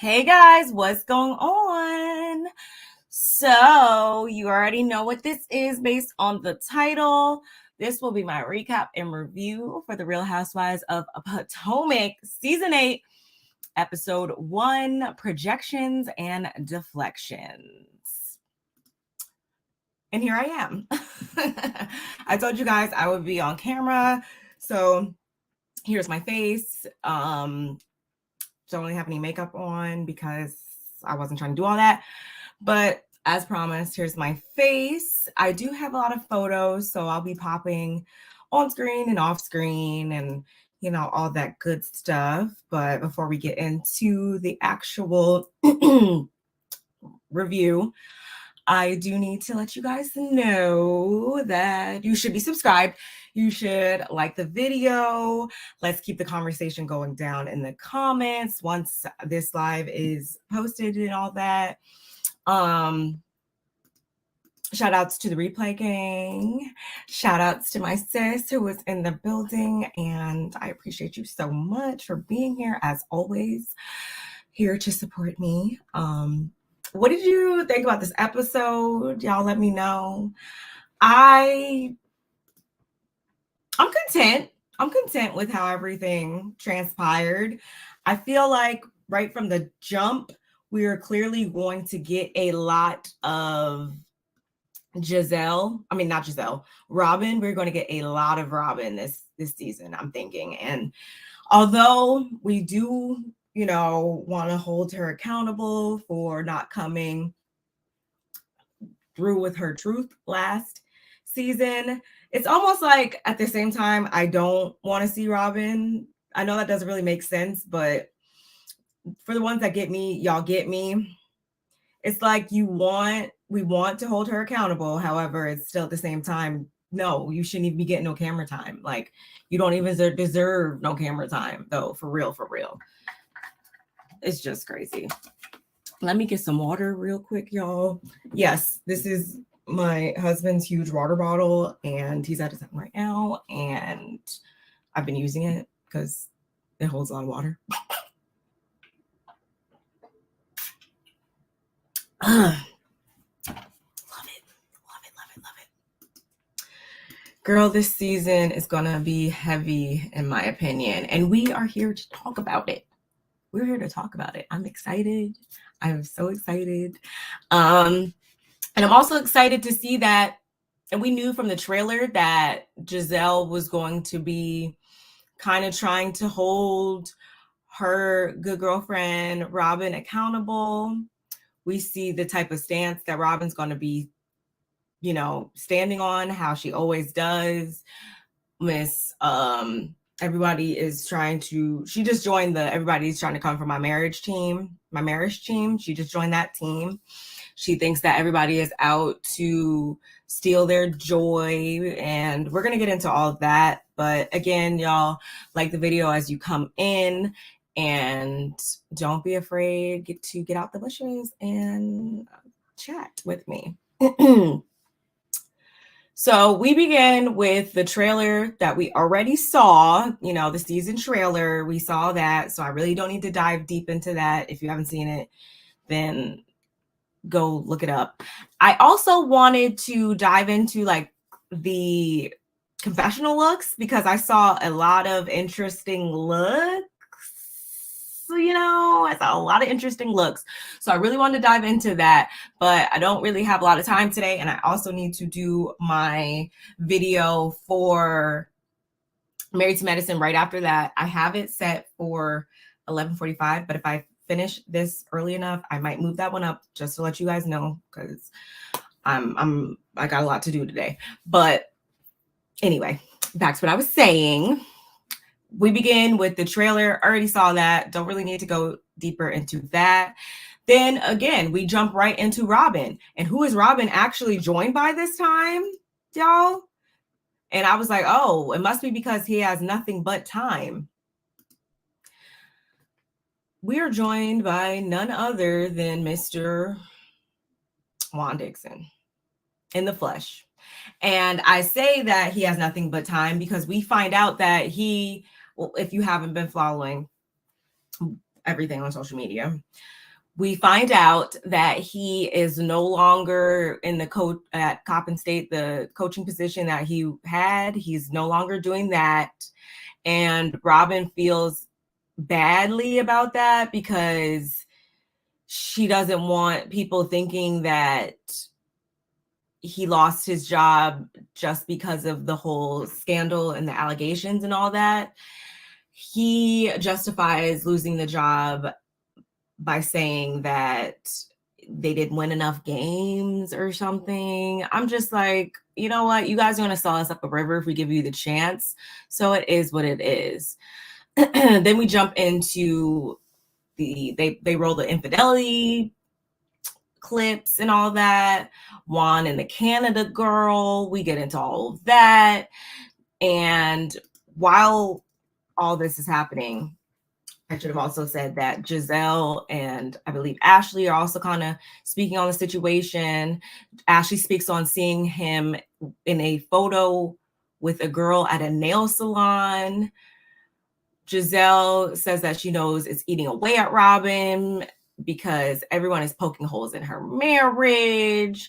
Hey guys, what's going on? So, you already know what this is based on the title. This will be my recap and review for The Real Housewives of Potomac, Season 8, Episode 1, Projections and Deflections. And here I am. I told you guys I would be on camera. So, here's my face. Don't really have any makeup on because I wasn't trying to do all that. But as promised, here's my face. I do have a lot of photos, so I'll be popping on screen and off screen and, all that good stuff. But before we get into the actual review, I do need to let you guys know that you should be subscribed. You should like the video. Let's keep the conversation going down in the comments once this live is posted and all that. Shout outs to the replay gang. Shout outs to my sis who was in the building. And I appreciate you so much for being here, as always, here to support me. What did you think about this episode? Y'all let me know. I'm content. I'm content with how everything transpired. I feel like right from the jump, we are clearly going to get a lot of Robyn. We're going to get a lot of Robyn this season, I'm thinking. And although we do want to hold her accountable for not coming through with her truth last season, it's almost like at the same time, I don't want to see Robyn. I know that doesn't really make sense, but for the ones that get me, y'all get me. It's like we want to hold her accountable. However, it's still at the same time, no, you shouldn't even be getting no camera time. Like, you don't even deserve no camera time, though, for real. It's just crazy. Let me get some water real quick, y'all. Yes, this is my husband's huge water bottle, and he's at his home right now, and I've been using it because it holds a lot of water. Love it. Girl, this season is gonna be heavy, in my opinion, and we are here to talk about it. We're here to talk about it. I'm excited. I'm so excited. And I'm also excited to see that, and we knew from the trailer that Gizelle was going to be kind of trying to hold her good girlfriend, Robyn, accountable. We see the type of stance that Robyn's going to be, standing on, how she always does. Everybody is trying to, she just joined everybody's trying to come from my marriage team. She just joined that team. She thinks that everybody is out to steal their joy, and we're going to get into all of that. But again, y'all, like the video as you come in, and don't be afraid to get out the bushes and chat with me. So we begin with the trailer that we already saw, the season trailer. We saw that. So I really don't need to dive deep into that. If you haven't seen it, then go look it up. I also wanted to dive into the confessional looks because I saw a lot of interesting looks. I saw a lot of interesting looks. So I really wanted to dive into that, but I don't really have a lot of time today. And I also need to do my video for Married to Medicine right after that. I have it set for 11:45, but if I finish this early enough, I might move that one up just to let you guys know, because I got a lot to do today. But anyway, back to what I was saying. We begin with the trailer. Already saw that. Don't really need to go deeper into that. Then again, we jump right into Robyn. And who is Robyn actually joined by this time, y'all? And I was like, oh, it must be because he has nothing but time. We are joined by none other than Mr. Juan Dixon in the flesh. And I say that he has nothing but time because we find out that if you haven't been following, everything on social media. We find out that he is no longer in the coach at Coppin State, the coaching position that he had. He's no longer doing that. And Robyn feels badly about that because she doesn't want people thinking that he lost his job just because of the whole scandal and the allegations and all that. He justifies losing the job by saying that they didn't win enough games or something. I'm just like, you know what? You guys are going to sell us up a river if we give you the chance. So it is what it is. Then we jump into they roll the infidelity clips and all that. Juan and the Canada girl, we get into all of that. And while all this is happening, I should have also said that Giselle and I believe Ashley are also kind of speaking on the situation. Ashley speaks on seeing him in a photo with a girl at a nail salon. Giselle says that she knows it's eating away at Robyn because everyone is poking holes in her marriage.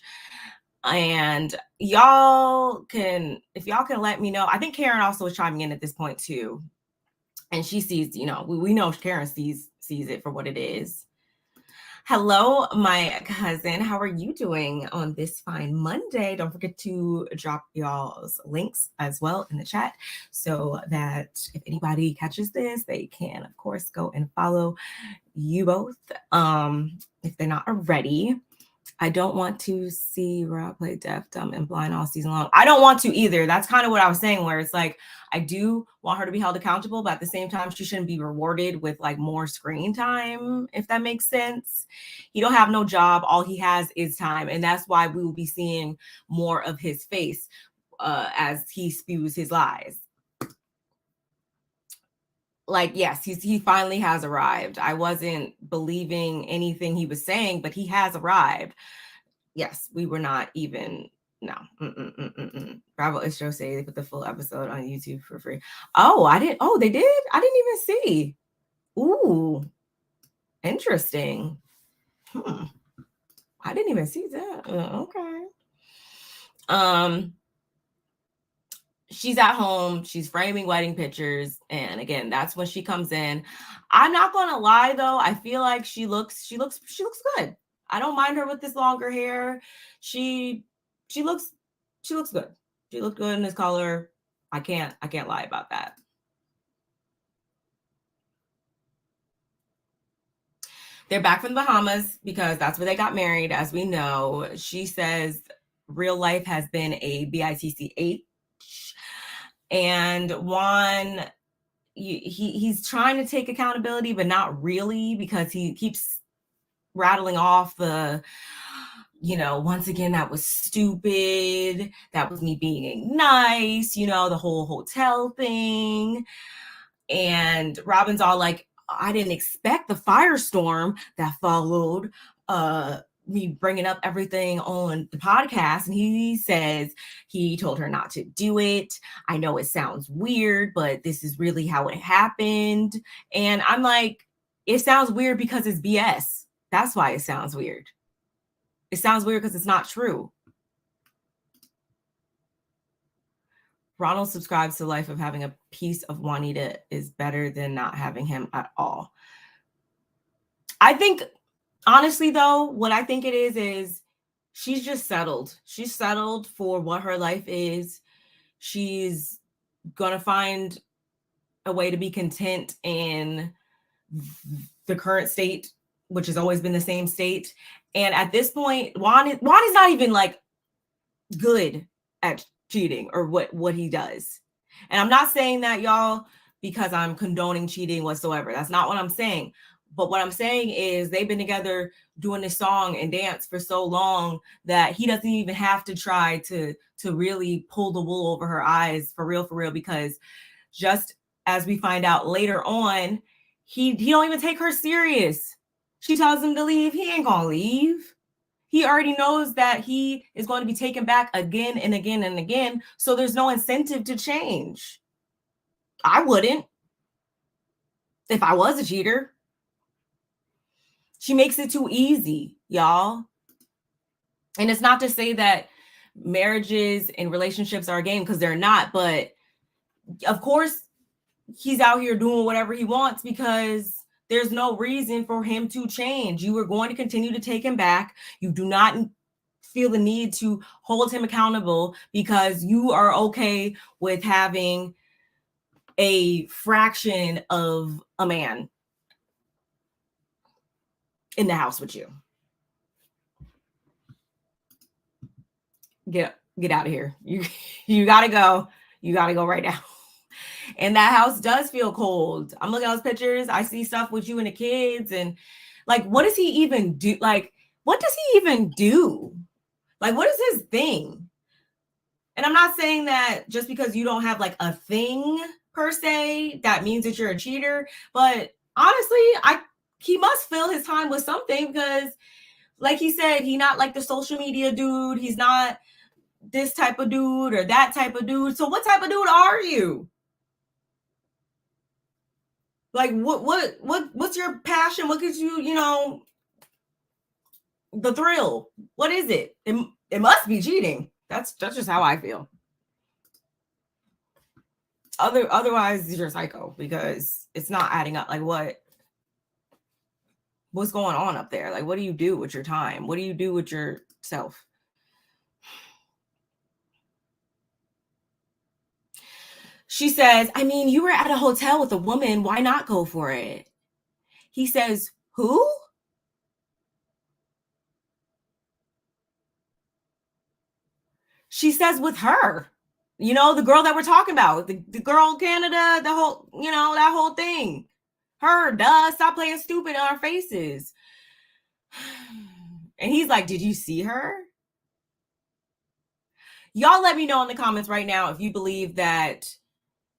And if y'all can let me know. I think Karen also was chiming in at this point too. And she sees, we know Karen sees it for what it is. Hello, my cousin. How are you doing on this fine Monday? Don't forget to drop y'all's links as well in the chat so that if anybody catches this, they can, of course, go and follow you both if they're not already. I don't want to see Rob play deaf, dumb, and blind all season long. I don't want to either. That's kind of what I was saying, where it's like, I do want her to be held accountable, but at the same time, she shouldn't be rewarded with like more screen time, if that makes sense. He don't have no job. All he has is time. And that's why we will be seeing more of his face as he spews his lies. Like, yes, he finally has arrived. I wasn't believing anything he was saying, but he has arrived. Yes, we were not even, no. Bravo Istro say they put the full episode on YouTube for free. Oh, they did? I didn't even see. Ooh, interesting. I didn't even see that. Okay. She's at home, she's framing wedding pictures, and again, that's when she comes in. I'm not gonna lie though, I feel like she looks good. I don't mind her with this longer hair. She looks good. She looked good in this color. I can't lie about that. They're back from the Bahamas because that's where they got married, as we know. She says real life has been a bitch. And Juan, he's trying to take accountability, but not really, because he keeps rattling off the, once again, that was stupid. That was me being nice, the whole hotel thing. And Robyn's all like, I didn't expect the firestorm that followed me bringing up everything on the podcast. And he says he told her not to do it. I know it sounds weird, but this is really how it happened. And I'm like, it sounds weird because it's BS. That's why it sounds weird. It sounds weird because it's not true. Ronald subscribes to the life of having a piece of Juanita is better than not having him at all. I think, honestly, though, what I think it is she's just settled. She's settled for what her life is. She's going to find a way to be content in the current state, which has always been the same state. And at this point, Juan is not even like good at cheating or what he does. And I'm not saying that, y'all, because I'm condoning cheating whatsoever. That's not what I'm saying. But what I'm saying is they've been together doing this song and dance for so long that he doesn't even have to try to really pull the wool over her eyes for real, because just as we find out later on, he don't even take her serious. She tells him to leave. He ain't gonna leave. He already knows that he is going to be taken back again and again and again. So there's no incentive to change. I wouldn't if I was a cheater. She makes it too easy, y'all. And it's not to say that marriages and relationships are a game, because they're not. But of course, he's out here doing whatever he wants because there's no reason for him to change. You are going to continue to take him back. You do not feel the need to hold him accountable because you are okay with having a fraction of a man in the house with you. Get out of here. You gotta go. You gotta go right now. And that house does feel cold. I'm looking at those pictures. I see stuff with you and the kids. And like, what does he even do? Like, what does he even do? Like, what is his thing? And I'm not saying that just because you don't have like a thing per se, that means that you're a cheater. But honestly, he must fill his time with something, because like he said, he's not like the social media dude. He's not this type of dude or that type of dude. So what type of dude are you? Like, what's your passion? What gives you, the thrill? What is it? It must be cheating. That's just how I feel. Otherwise, you're a psycho, because it's not adding up. Like, what's going on up there? Like, what do you do with your time? What do you do with yourself? She says, I mean, you were at a hotel with a woman. Why not go for it? He says, who? She says, with her. The girl that we're talking about. The girl Canada, the whole, that whole thing. Her, duh, stop playing stupid in our faces. And he's like, did you see her? Y'all let me know in the comments right now if you believe that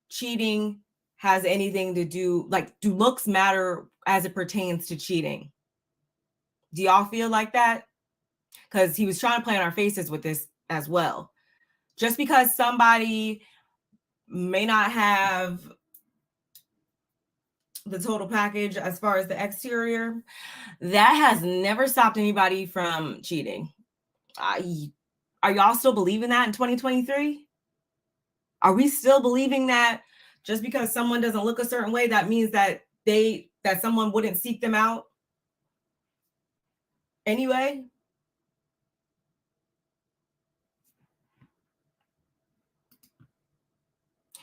cheating has anything to do, like, do looks matter as it pertains to cheating? Do y'all feel like that? Because he was trying to play on our faces with this as well. Just because somebody may not have the total package as far as the exterior, that has never stopped anybody from cheating. Are y'all still believing that in 2023? Are we still believing that just because someone doesn't look a certain way, that means that someone wouldn't seek them out anyway?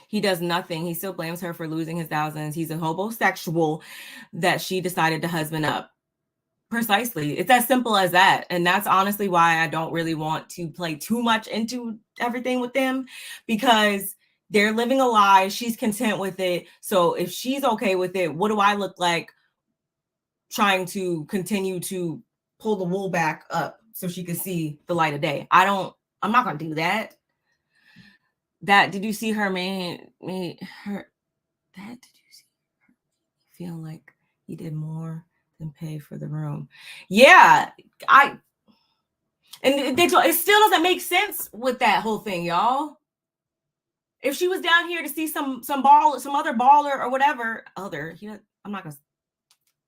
He does nothing. He still blames her for losing his thousands. He's a homosexual that she decided to husband up. Precisely. It's as simple as that. And that's honestly why I don't really want to play too much into everything with them, because they're living a lie. She's content with it. So if she's okay with it, what do I look like trying to continue to pull the wool back up so she can see the light of day? I'm not going to do that. Did you see her, man? Did you see her feel like he did more than pay for the room? Yeah, and it still doesn't make sense with that whole thing, y'all. If she was down here to see some other baller or whatever, I'm not gonna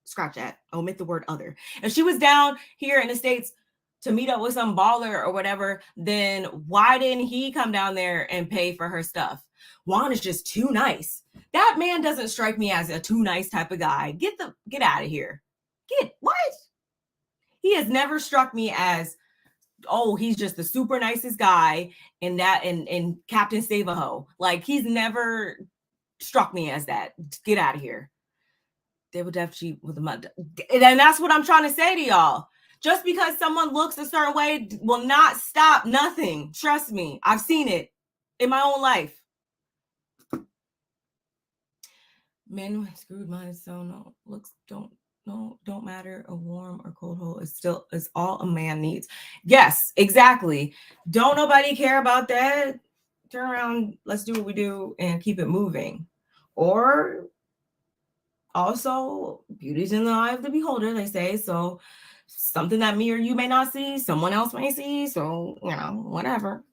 scratch that. Omit the word other. If she was down here in the States to meet up with some baller or whatever, then why didn't he come down there and pay for her stuff? Juan is just too nice. That man doesn't strike me as a too nice type of guy. Get out of here. What? He has never struck me as, oh, he's just the super nicest guy and Captain Save-A-Ho. Like, he's never struck me as that. Get out of here. They would have cheat with the mud. And that's what I'm trying to say to y'all. Just because someone looks a certain way will not stop nothing. Trust me. I've seen it in my own life. Men screwed minds, so no looks don't matter. A warm or cold hole is all a man needs. Yes, exactly. Don't nobody care about that. Turn around, let's do what we do and keep it moving. Or also, beauty's in the eye of the beholder, they say. So something that me or you may not see, someone else may see. So, whatever.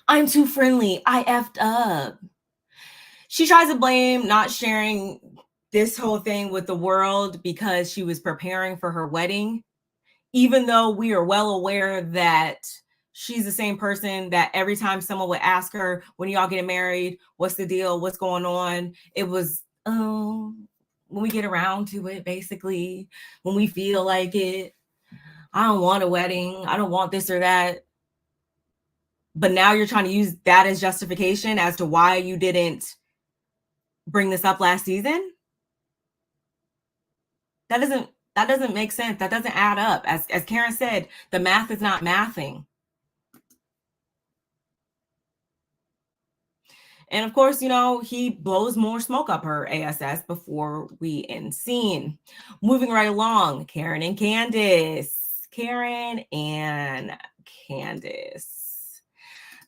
I'm too friendly. I effed up. she tries to blame not sharing this whole thing with the world because she was preparing for her wedding, even though we are well aware that she's the same person that every time someone would ask her, when y'all getting married, what's the deal, what's going on, it was, oh, when we get around to it, basically, when we feel like it. I don't want a wedding. I don't want this or that. But now you're trying to use that as justification as to why you didn't bring this up last season. That doesn't make sense. That doesn't add up. As Karen said, the math is not mathing. And of course, you know, he blows more smoke up her ass before we end scene. Moving right along, Karen and Candiace.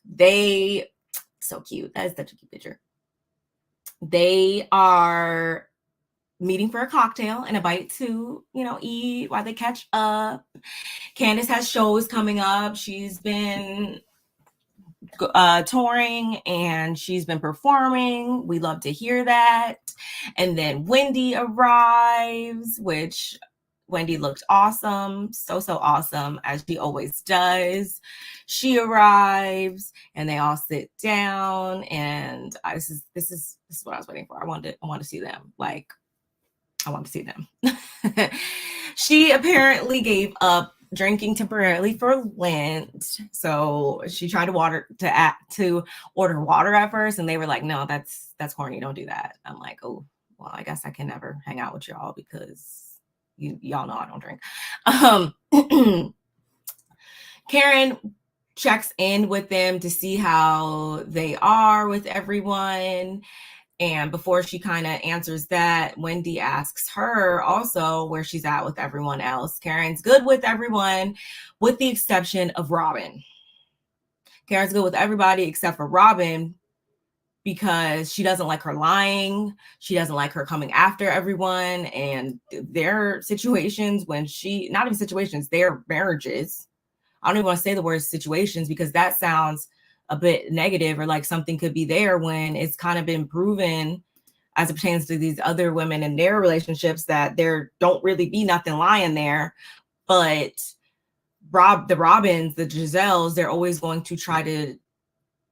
They, so cute. That is such a cute picture. They are meeting for a cocktail and a bite to, you know, eat while they catch up. Candiace has shows coming up. She's been touring and she's been performing. We love to hear that. And then Wendy arrives, which Wendy looked awesome, so awesome, as she always does. She arrives and they all sit down, and this is what I was waiting for. I want to see them. Like, I want to see them. She apparently gave up drinking temporarily for Lent, so she tried to order water at first, and they were like, "No, that's corny. Don't do that." I'm like, "Oh, well, I guess I can never hang out with y'all because y'all know I don't drink." Karen checks in with them to see how they are with everyone. And before she kind of answers that, Wendy asks her also where she's at with everyone else. Karen's good with everyone, with the exception of Robyn. Karen's good with everybody except for Robyn because she doesn't like her lying. She doesn't like her coming after everyone. And their situations not even situations, their marriages. I don't even want to say the word situations because that sounds a bit negative, or like something could be there when it's kind of been proven as it pertains to these other women in their relationships that there don't really be nothing lying there. But the Robyns, the Giselles, they're always going to try to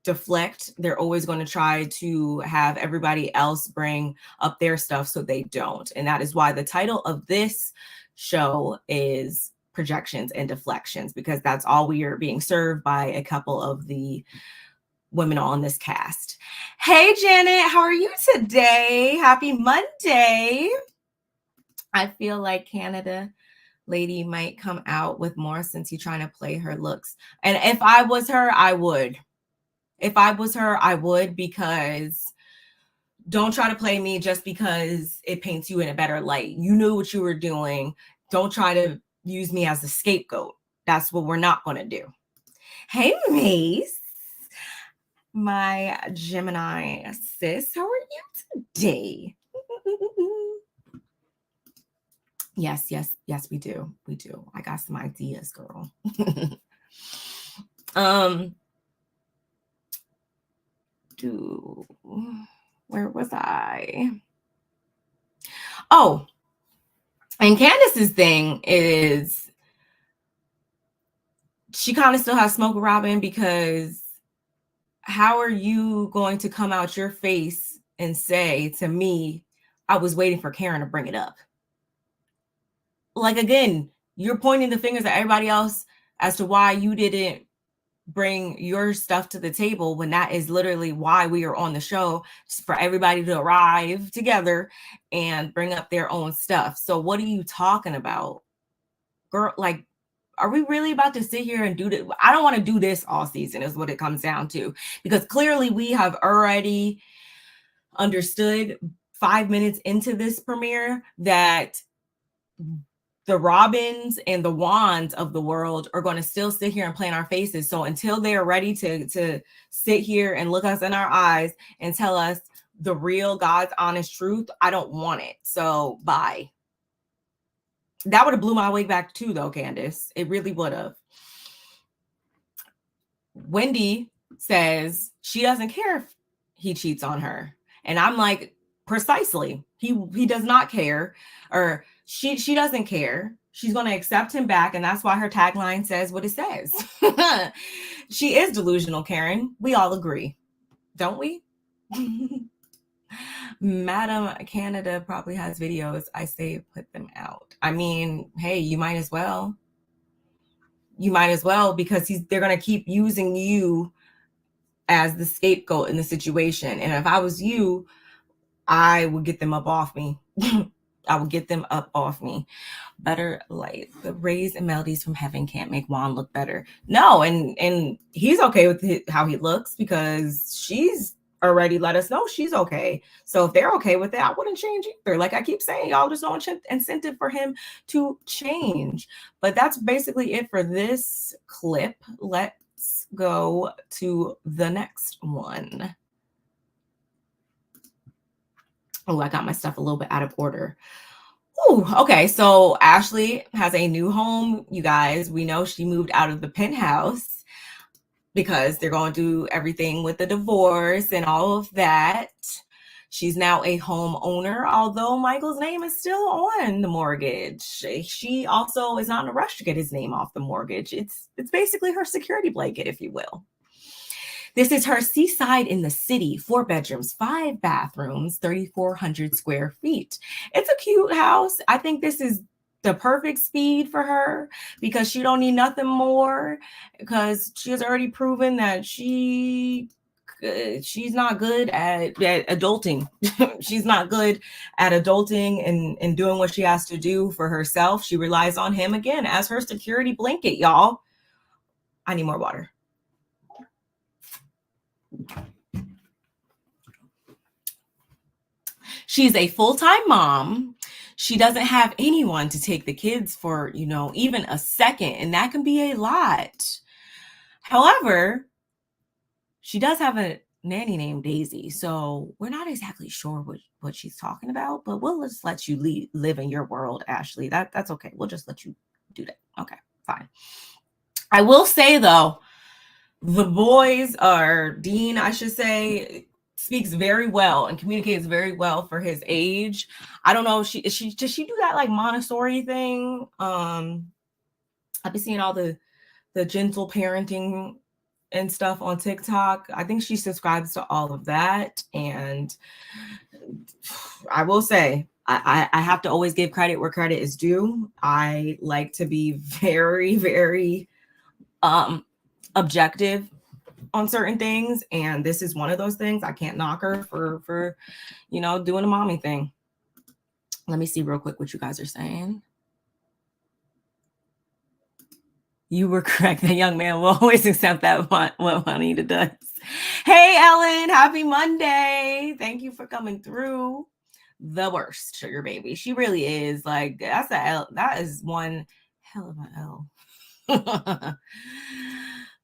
deflect. They're always going to try to have everybody else bring up their stuff so they don't. And that is why the title of this show is Projections and Deflections, because that's all we are being served by a couple of the women on this cast. Hey, Janet, how are you today? Happy Monday. I feel like Canada lady might come out with more since he's trying to play her looks. And if I was her, I would. Because don't try to play me just because it paints you in a better light. You knew what you were doing. Don't try to use me as a scapegoat. That's what we're not going to do. Hey, Mace, my Gemini sis, how are you today? Yes, we do. I got some ideas, girl. Where was I? Oh, and Candiace's thing is she kind of still has smoke with Robyn, because how are you going to come out your face and say to me, I was waiting for Karen to bring it up? Like, again, you're pointing the fingers at everybody else as to why you didn't bring your stuff to the table, when that is literally why we are on the show, for everybody to arrive together and bring up their own stuff. So what are you talking about, girl? Like, are we really about to sit here and do this? I don't want to do this all season is what it comes down to, because clearly we have already understood 5 minutes into this premiere that the Robyns and the Wands of the world are going to still sit here and play in our faces. So until they are ready to sit here and look us in our eyes and tell us the real God's honest truth, I don't want it. So bye. That would have blew my wig back too, though, Candiace. It really would have. Wendy says she doesn't care if he cheats on her. And I'm like, precisely. He does not care, or she doesn't care. She's going to accept him back, and that's why her tagline says what it says. She is delusional, Karen. We all agree, don't we? Madam Canada probably has videos. I say put them out. I mean, hey, you might as well. You might as well, because they're going to keep using you as the scapegoat in the situation. And if I was you, I would get them up off me. I would get them up off me. Better light. The rays and melodies from heaven can't make Juan look better. No, and he's okay with how he looks, because she's already let us know she's okay. So if they're okay with it, I wouldn't change either. Like I keep saying, y'all, there's no incentive for him to change. But that's basically it for this clip. Let's go to the next one. Oh, I got my stuff a little bit out of order. Ooh, okay, so Ashley has a new home, you guys. We know she moved out of the penthouse because they're going to do everything with the divorce and all of that. She's now a homeowner, although Michael's name is still on the mortgage. She also is not in a rush to get his name off the mortgage. It's basically her security blanket, if you will. This is her seaside in the city, 4 bedrooms, 5 bathrooms, 3,400 square feet. It's a cute house. I think this is the perfect speed for her, because she don't need nothing more, because she has already proven that she's not good at adulting. She's not good at adulting and doing what she has to do for herself. She relies on him again as her security blanket, y'all. I need more water. She's a full-time mom. She doesn't have anyone to take the kids for, even a second, and that can be a lot. However, she does have a nanny named Daisy, so we're not exactly sure what she's talking about, but we'll just let you live in your world, Ashley. That's okay. We'll just let you do that. Okay, fine. I will say, though, the boys, or Dean, I should say, speaks very well and communicates very well for his age. I don't know, does she do that like Montessori thing? I've been seeing all the gentle parenting and stuff on TikTok. I think she subscribes to all of that. And I will say, I have to always give credit where credit is due. I like to be very, very objective on certain things, and this is one of those things. I can't knock her for doing a mommy thing. Let me see real quick what you guys are saying. You were correct. The young man will always accept that what Juanita does. Hey, Ellen, happy Monday. Thank you for coming through. The worst, sugar baby. She really is. Like, that's a L. That is one hell of an L.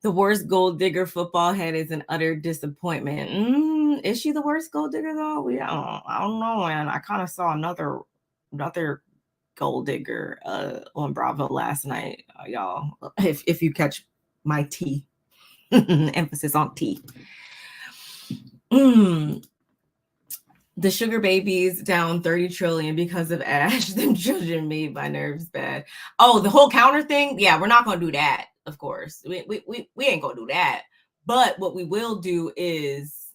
The worst gold digger football head is an utter disappointment. Is she the worst gold digger, though? I don't know, man. I kind of saw another gold digger on Bravo last night, y'all. If you catch my T, emphasis on T. The sugar babies down 30 trillion because of Ash. Them children made my nerves bad. Oh, the whole counter thing? Yeah, we're not going to do that, of course. We ain't going to do that. But what we will do is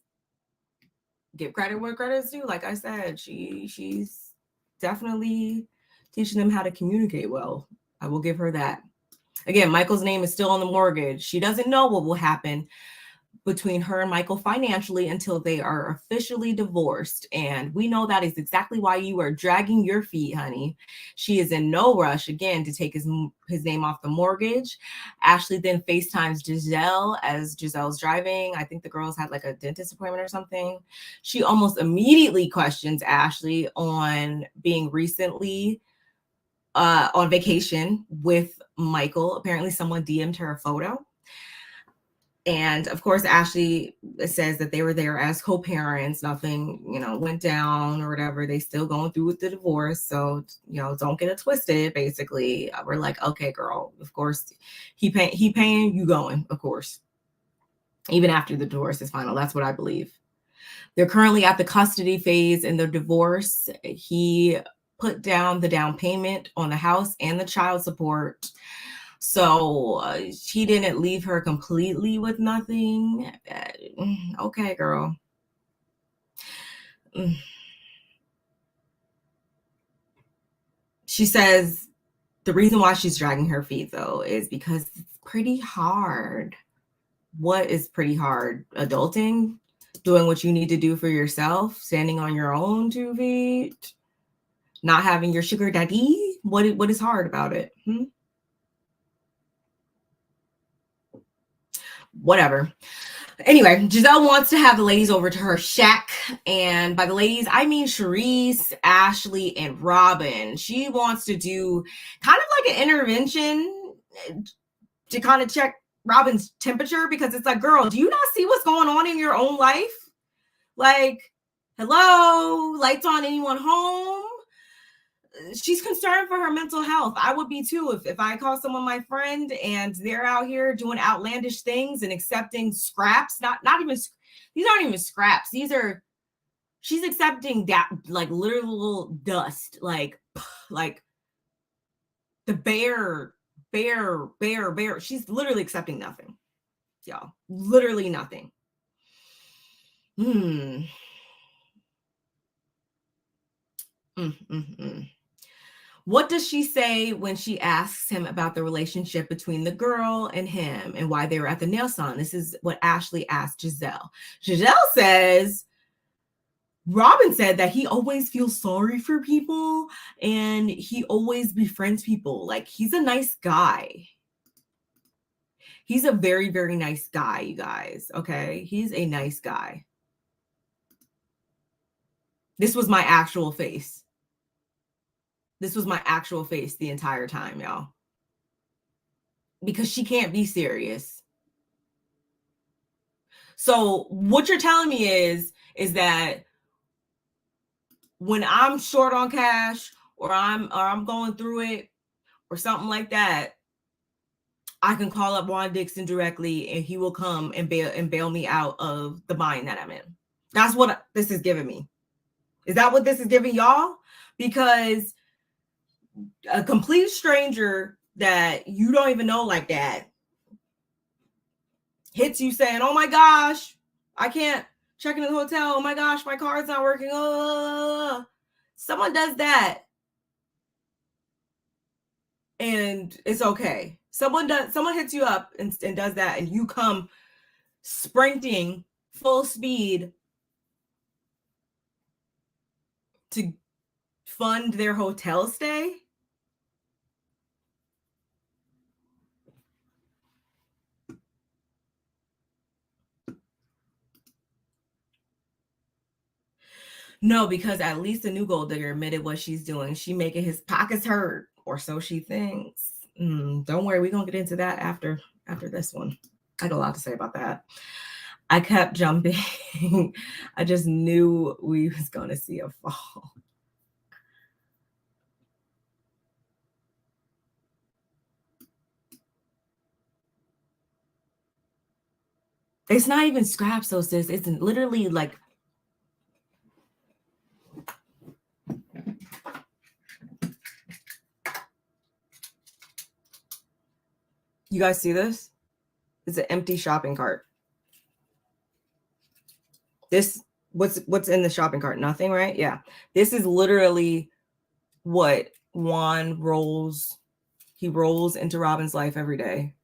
give credit where credit is due. Like I said, she's definitely teaching them how to communicate well. I will give her that. Again, Michael's name is still on the mortgage. She doesn't know what will happen between her and Michael financially until they are officially divorced. And we know that is exactly why you are dragging your feet, honey. She is in no rush, again, to take his name off the mortgage. Ashley then FaceTimes Giselle as Giselle's driving. I think the girls had like a dentist appointment or something. She almost immediately questions Ashley on being recently on vacation with Michael. Apparently someone DM'd her a photo. And of course, Ashley says that they were there as co-parents. Nothing, went down or whatever. They still going through with the divorce. So, don't get it twisted. Basically, we're like, okay, girl, of course, he paying, you going, of course. Even after the divorce is final. That's what I believe. They're currently at the custody phase in their divorce. He put down the down payment on the house and the child support. So he didn't leave her completely with nothing. Okay, girl. She says the reason why she's dragging her feet, though, is because it's pretty hard. What is pretty hard? Adulting? Doing what you need to do for yourself? Standing on your own 2 feet? Not having your sugar daddy? What is hard about it? Whatever. Anyway, Giselle wants to have the ladies over to her shack. And by the ladies, I mean Charisse, Ashley, and Robyn. She wants to do kind of like an intervention to kind of check Robyn's temperature, because it's like, girl, do you not see what's going on in your own life? Like, hello, lights on, anyone home? She's concerned for her mental health. I would be too if I call someone my friend and they're out here doing outlandish things and accepting scraps. Not even these aren't even scraps. She's accepting that, like, literal dust, like the bear. She's literally accepting nothing, y'all. Literally nothing. What does she say when she asks him about the relationship between the girl and him and why they were at the nail salon? This is what Ashley asked Giselle. Giselle says, Robyn said that he always feels sorry for people and he always befriends people. Like, he's a nice guy. He's a very, very nice guy, you guys. Okay. He's a nice guy. This was my actual face. This was my actual face the entire time, y'all. Because she can't be serious. So what you're telling me is that when I'm short on cash or I'm going through it or something like that, I can call up Juan Dixon directly and he will come and bail me out of the bind that I'm in. That's what this is giving me. Is that what this is giving y'all? Because a complete stranger that you don't even know like that hits you saying, oh my gosh, I can't check in the hotel. Oh my gosh, my card's not working. Someone does that and it's okay. Someone hits you up and does that, and you come sprinting full speed to fund their hotel stay. No, because at least the new gold digger admitted what she's doing. She making his pockets hurt, or so she thinks. Don't worry, we're gonna get into that after this one. I got a lot to say about that. I kept jumping. I just knew we was gonna see a fall. It's not even scraps, though, sis. It's literally like you guys see this? It's an empty shopping cart. This what's in the shopping cart? Nothing, right? Yeah. This is literally what Juan rolls. He rolls into Robyn's life every day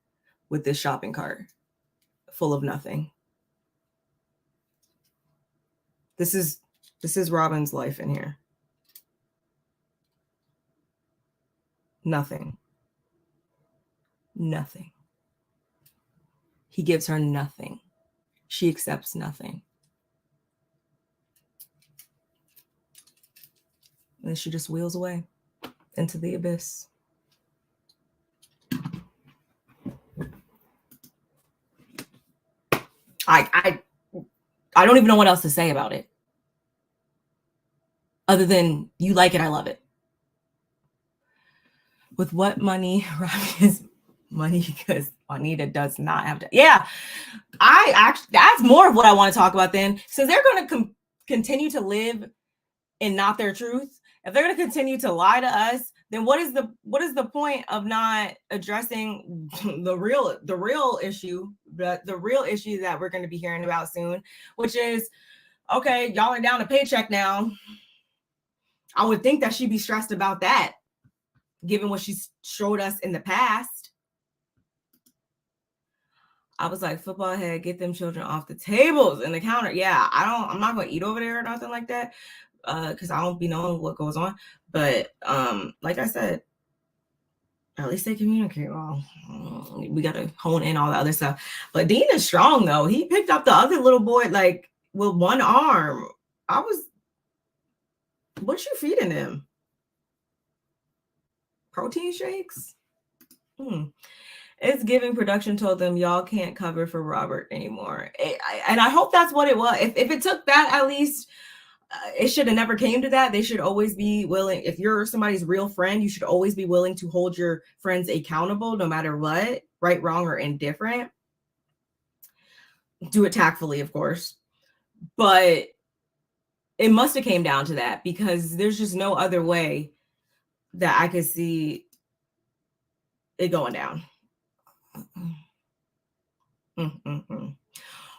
with this shopping cart full of nothing. This is Robyn's life in here. Nothing. Nothing. He gives her nothing. She accepts nothing. And she just wheels away into the abyss. I don't even know what else to say about it. Other than you like it, I love it. With what money Robyn is money because Juanita does not have to. Yeah, I actually, that's more of what I want to talk about then. Since they're going to continue to live in not their truth, if they're going to continue to lie to us, then what is the point of not addressing the real issue, the real issue that we're going to be hearing about soon, which is, okay, y'all are down a paycheck now. I would think that she'd be stressed about that, given what she's showed us in the past. I was like, football head, get them children off the tables and the counter. Yeah, I'm not going to eat over there or nothing like that, because I don't be knowing what goes on. But like I said, at least they communicate well. We got to hone in all the other stuff. But Dean is strong, though. He picked up the other little boy, like, with one arm. What you feeding him? Protein shakes? It's giving production told them y'all can't cover for Robert anymore. And I hope that's what it was. If it took that, at least it should have never came to that. They should always be willing. If you're somebody's real friend, you should always be willing to hold your friends accountable no matter what, right, wrong, or indifferent. Do it tactfully, of course. But it must have came down to that, because there's just no other way that I could see it going down.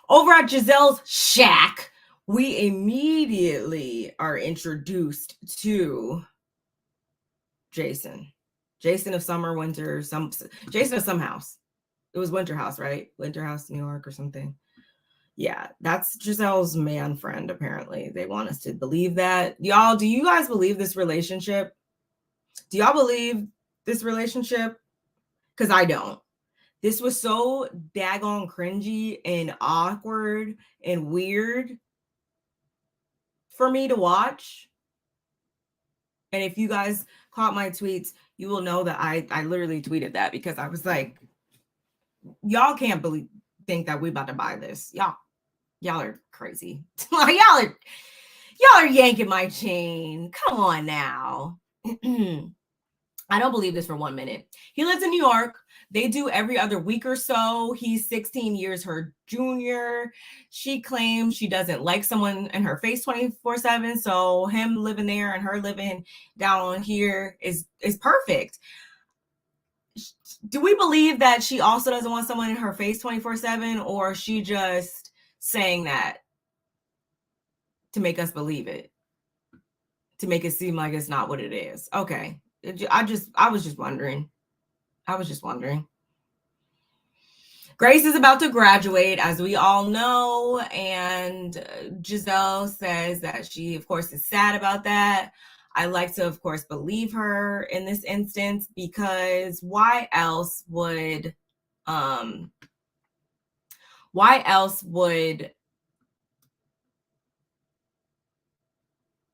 Over at Giselle's shack, we immediately are introduced to Jason of summer, winter, Jason of some house. It was Winter House, right? Winter House, New York or something. Yeah, that's Giselle's man friend, apparently. They want us to believe that. Y'all, do you guys believe this relationship? Do y'all believe this relationship? Because I don't. This was so daggone cringy and awkward and weird for me to watch. And if you guys caught my tweets, you will know that I literally tweeted that, because I was like, y'all can't think that we about to buy this. Y'all are crazy. y'all are yanking my chain. Come on now. I don't believe this for 1 minute. He lives in New York. They do every other week or so. He's 16 years her junior. She claims she doesn't like someone in her face 24/7. So him living there and her living down here is perfect. Do we believe that she also doesn't want someone in her face 24/7, or is she just saying that to make us believe it, to make it seem like it's not what it is? Okay. I was just wondering. Grace is about to graduate, as we all know, and Giselle says that she, of course, is sad about that. I like to, of course, believe her in this instance, because why else would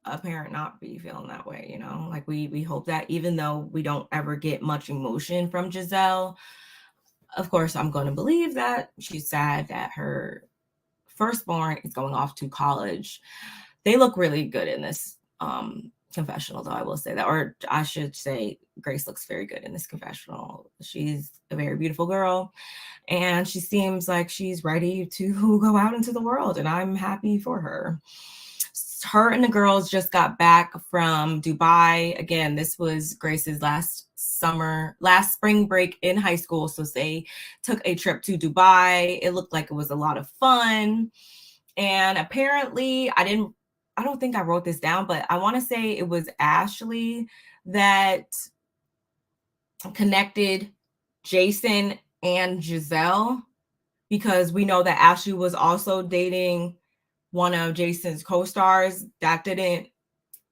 a parent not be feeling that way, like we hope that, even though we don't ever get much emotion from Giselle. Of course, I'm going to believe that she's sad that her firstborn is going off to college. They look really good in this confessional, though, I will say that, or I should say Grace looks very good in this confessional. She's a very beautiful girl, and she seems like she's ready to go out into the world, and I'm happy for her. Her and the girls just got back from Dubai. Again, this was Grace's last spring break in high school. So they took a trip to Dubai. It looked like it was a lot of fun. And apparently, I don't think I wrote this down, but I want to say it was Ashley that connected Jason and Giselle, because we know that Ashley was also dating one of Jason's co-stars. That didn't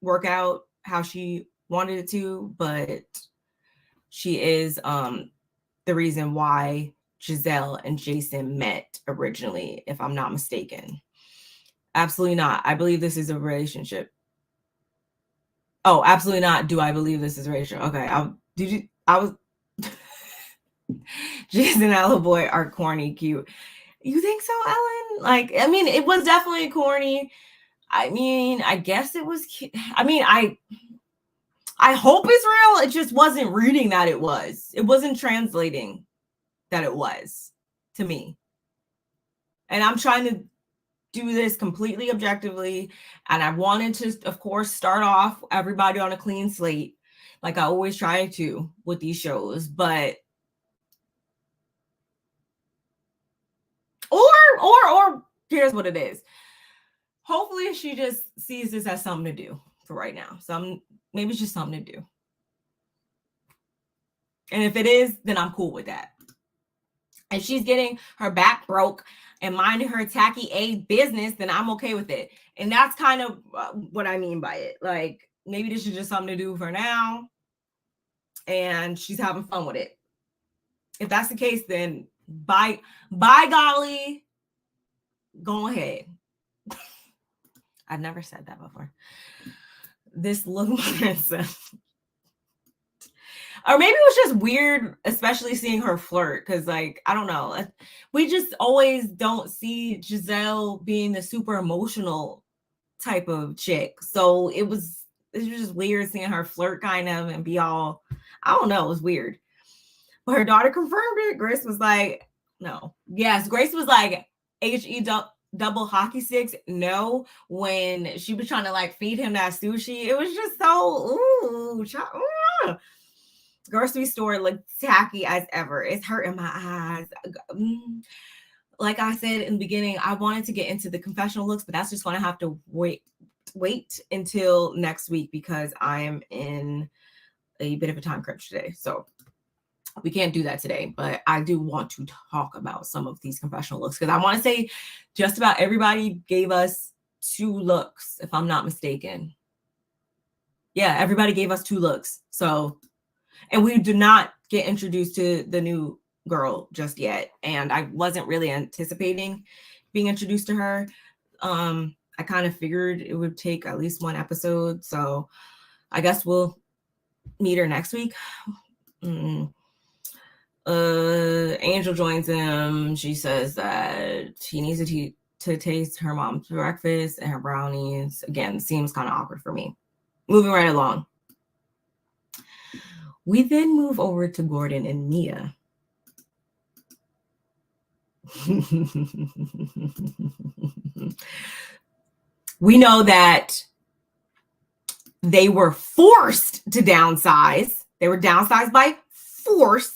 work out how she wanted it to, but she is the reason why Giselle and Jason met originally, if I'm not mistaken. Absolutely not. I believe this is a relationship. Oh, absolutely not. Do I believe this is a relationship? Okay. Jason and Ella Boy are corny cute. You think so, Ellen? Like, I mean, it was definitely corny. I mean, I guess it was. I mean, I hope it's real. It just wasn't reading that it was. It wasn't translating that it was to me. And I'm trying to do this completely objectively. And I wanted to, of course, start off everybody on a clean slate, like I always try to with these shows. But or here's what it is. Hopefully she just sees this as something to do for right now. Maybe it's just something to do. And if it is, then I'm cool with that. If she's getting her back broke and minding her tacky A business, then I'm okay with it. And that's kind of what I mean by it. Like, maybe this is just something to do for now. And she's having fun with it. If that's the case, then by golly, go ahead. I've never said that before. This little princess. Or maybe it was just weird, especially seeing her flirt. Because, like, I don't know. We just always don't see Giselle being the super emotional type of chick. So it was just weird seeing her flirt kind of and be all, I don't know. It was weird. But her daughter confirmed it. Grace was like, no. Yes, Grace was like, H-E double hockey sticks. No, when she was trying to like feed him that sushi, it was just so, grocery store looked tacky as ever. It's hurting my eyes. Like I said in the beginning, I wanted to get into the confessional looks, but that's just going to have to wait until next week because I am in a bit of a time crunch today. So we can't do that today, but I do want to talk about some of these confessional looks because I want to say just about everybody gave us 2 looks, if I'm not mistaken. Yeah, everybody gave us 2 looks. So, and we do not get introduced to the new girl just yet. And I wasn't really anticipating being introduced to her. I kind of figured it would take at least 1 episode. So I guess we'll meet her next week. Angel joins him. She says that he needs to taste her mom's breakfast and her brownies. Again, seems kind of awkward for me. Moving right along. We then move over to Gordon and Mia. We know that they were forced to downsize. They were downsized by force.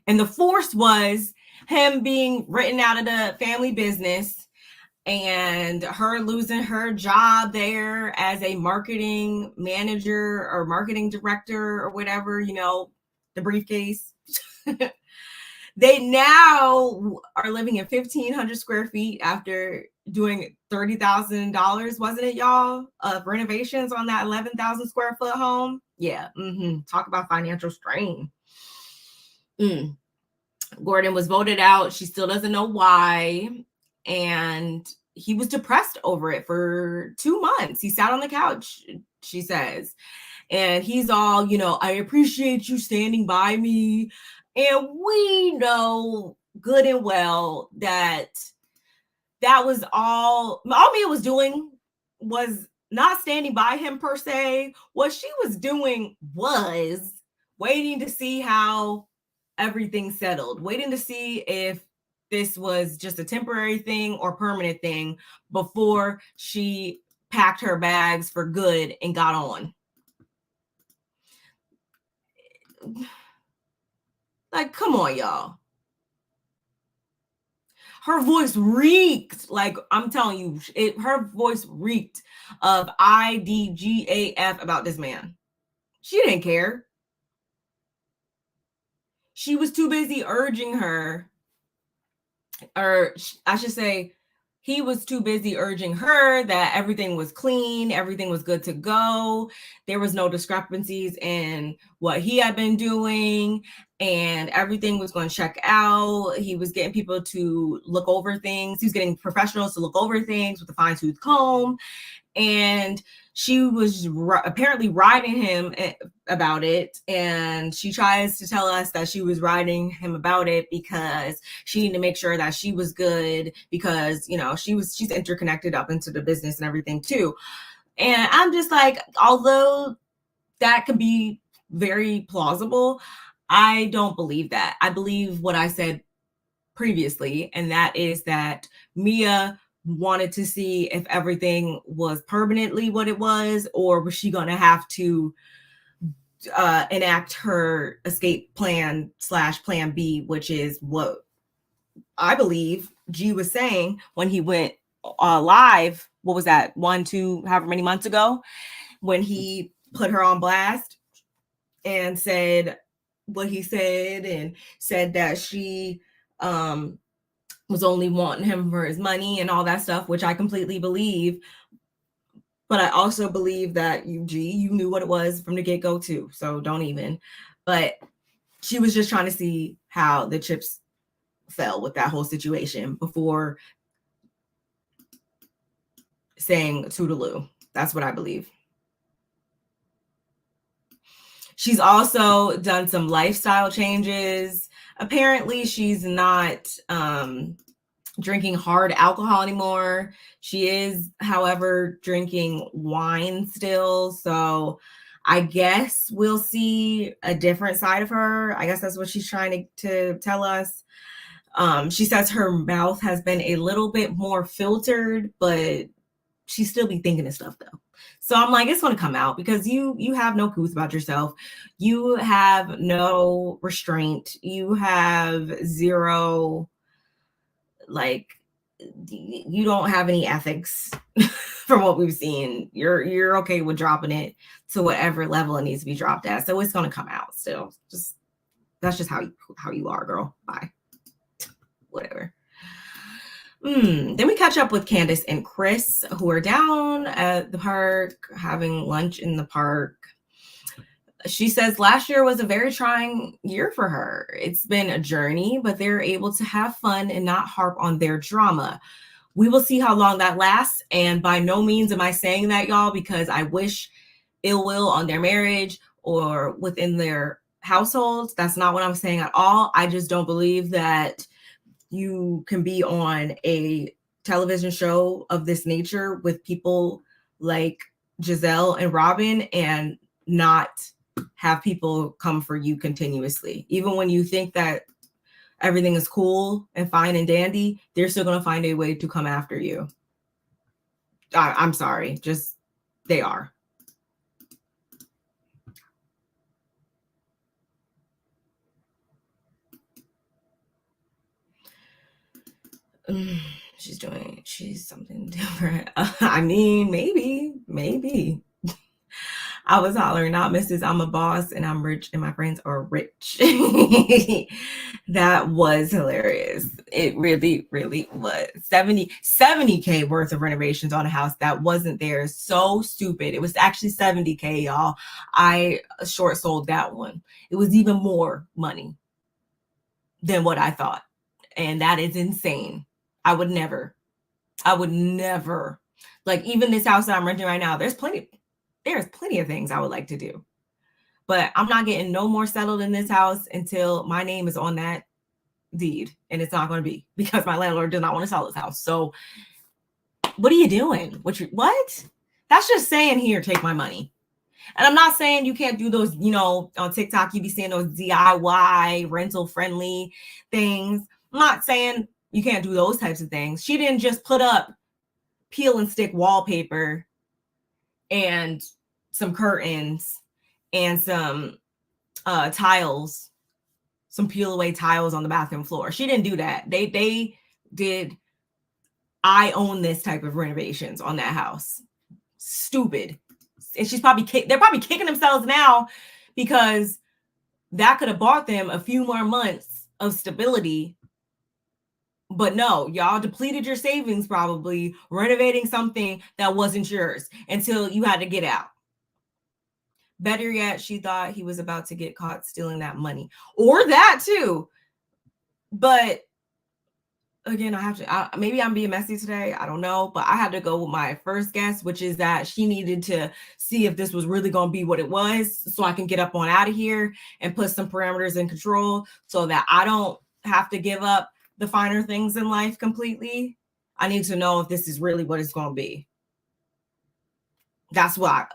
And the force was him being written out of the family business and her losing her job there as a marketing manager or marketing director or whatever, you know, the briefcase. They now are living in 1,500 square feet after doing $30,000, wasn't it, y'all, of renovations on that 11,000 square foot home? Yeah. Talk about financial strain. Gordon was voted out. She still doesn't know why. And he was depressed over it for 2 months. He sat on the couch, she says. And he's all, you know, I appreciate you standing by me. And we know good and well that was all Mia was doing was not standing by him per se. What she was doing was waiting to see how everything settled, waiting to see if this was just a temporary thing or permanent thing before she packed her bags for good and got on. Like, come on, y'all. Her voice reeked, like I'm telling you, her voice reeked of IDGAF about this man. She didn't care. She was too busy urging her, or I should say, he was too busy urging her that everything was clean, everything was good to go. There was no discrepancies in what he had been doing, and everything was going to check out. He was getting people to look over things. He was getting professionals to look over things with a fine-tooth comb. And she was apparently riding him about it. And she tries to tell us that she was riding him about it because she needed to make sure that she was good because, you know, she's interconnected up into the business and everything too. And I'm just like, although that could be very plausible, I don't believe that. I believe what I said previously, and that is that Mia wanted to see if everything was permanently what it was, or was she going to have to enact her escape plan / plan B, which is what I believe G was saying when he went live. What was that? 1, 2, however many months ago, when he put her on blast and said what he said, and said that she was only wanting him for his money and all that stuff, which I completely believe. But I also believe that you knew what it was from the get-go too. So don't even. But she was just trying to see how the chips fell with that whole situation before saying toodaloo. That's what I believe. She's also done some lifestyle changes. Apparently, she's not drinking hard alcohol anymore. She is, however, drinking wine still. So I guess we'll see a different side of her. I guess that's what she's trying to tell us. She says her mouth has been a little bit more filtered, but she still be thinking of stuff though. So I'm like, it's going to come out because you have no couth about yourself. You have no restraint. You have zero, like, you don't have any ethics from what we've seen. You're okay with dropping it to whatever level it needs to be dropped at. So it's going to come out still. Just that's just how you are, girl. Bye. Whatever. Then we catch up with Candiace and Chris, who are down at the park having lunch in the park. She says last year was a very trying year for her. It's been a journey, but they're able to have fun and not harp on their drama. We will see how long that lasts. And by no means am I saying that, y'all, because I wish ill will on their marriage or within their households. That's not what I'm saying at all. I just don't believe that you can be on a television show of this nature with people like Giselle and Robyn and not have people come for you continuously. Even when you think that everything is cool and fine and dandy, they're still going to find a way to come after you. I'm sorry, just they are. She's something different. I mean, maybe. I was hollering, not Mrs. I'm a boss and I'm rich and my friends are rich. That was hilarious. It really, really was. 70K worth of renovations on a house that wasn't there. So stupid. It was actually 70K, y'all. I short sold that one. It was even more money than what I thought. And that is insane. I would never. Like, even this house that I'm renting right now, there's plenty of things I would like to do. But I'm not getting no more settled in this house until my name is on that deed. And it's not going to be, because my landlord does not want to sell his house. So what are you doing? What? That's just saying, here, take my money. And I'm not saying you can't do those, on TikTok, you be seeing those DIY rental friendly things. I'm not saying you can't do those types of things. She didn't just put up peel and stick wallpaper and some curtains and some tiles, some peel away tiles on the bathroom floor. She didn't do that. They did I own this type of renovations on that house. Stupid. And they're probably kicking themselves now, because that could have bought them a few more months of stability. But no, y'all depleted your savings, probably renovating something that wasn't yours until you had to get out. Better yet, she thought he was about to get caught stealing that money, or that too. But again, maybe I'm being messy today. I don't know, but I had to go with my first guess, which is that she needed to see if this was really going to be what it was, so I can get up on out of here and put some parameters in control so that I don't have to give up the finer things in life completely. I need to know if this is really what it's going to be. That's why,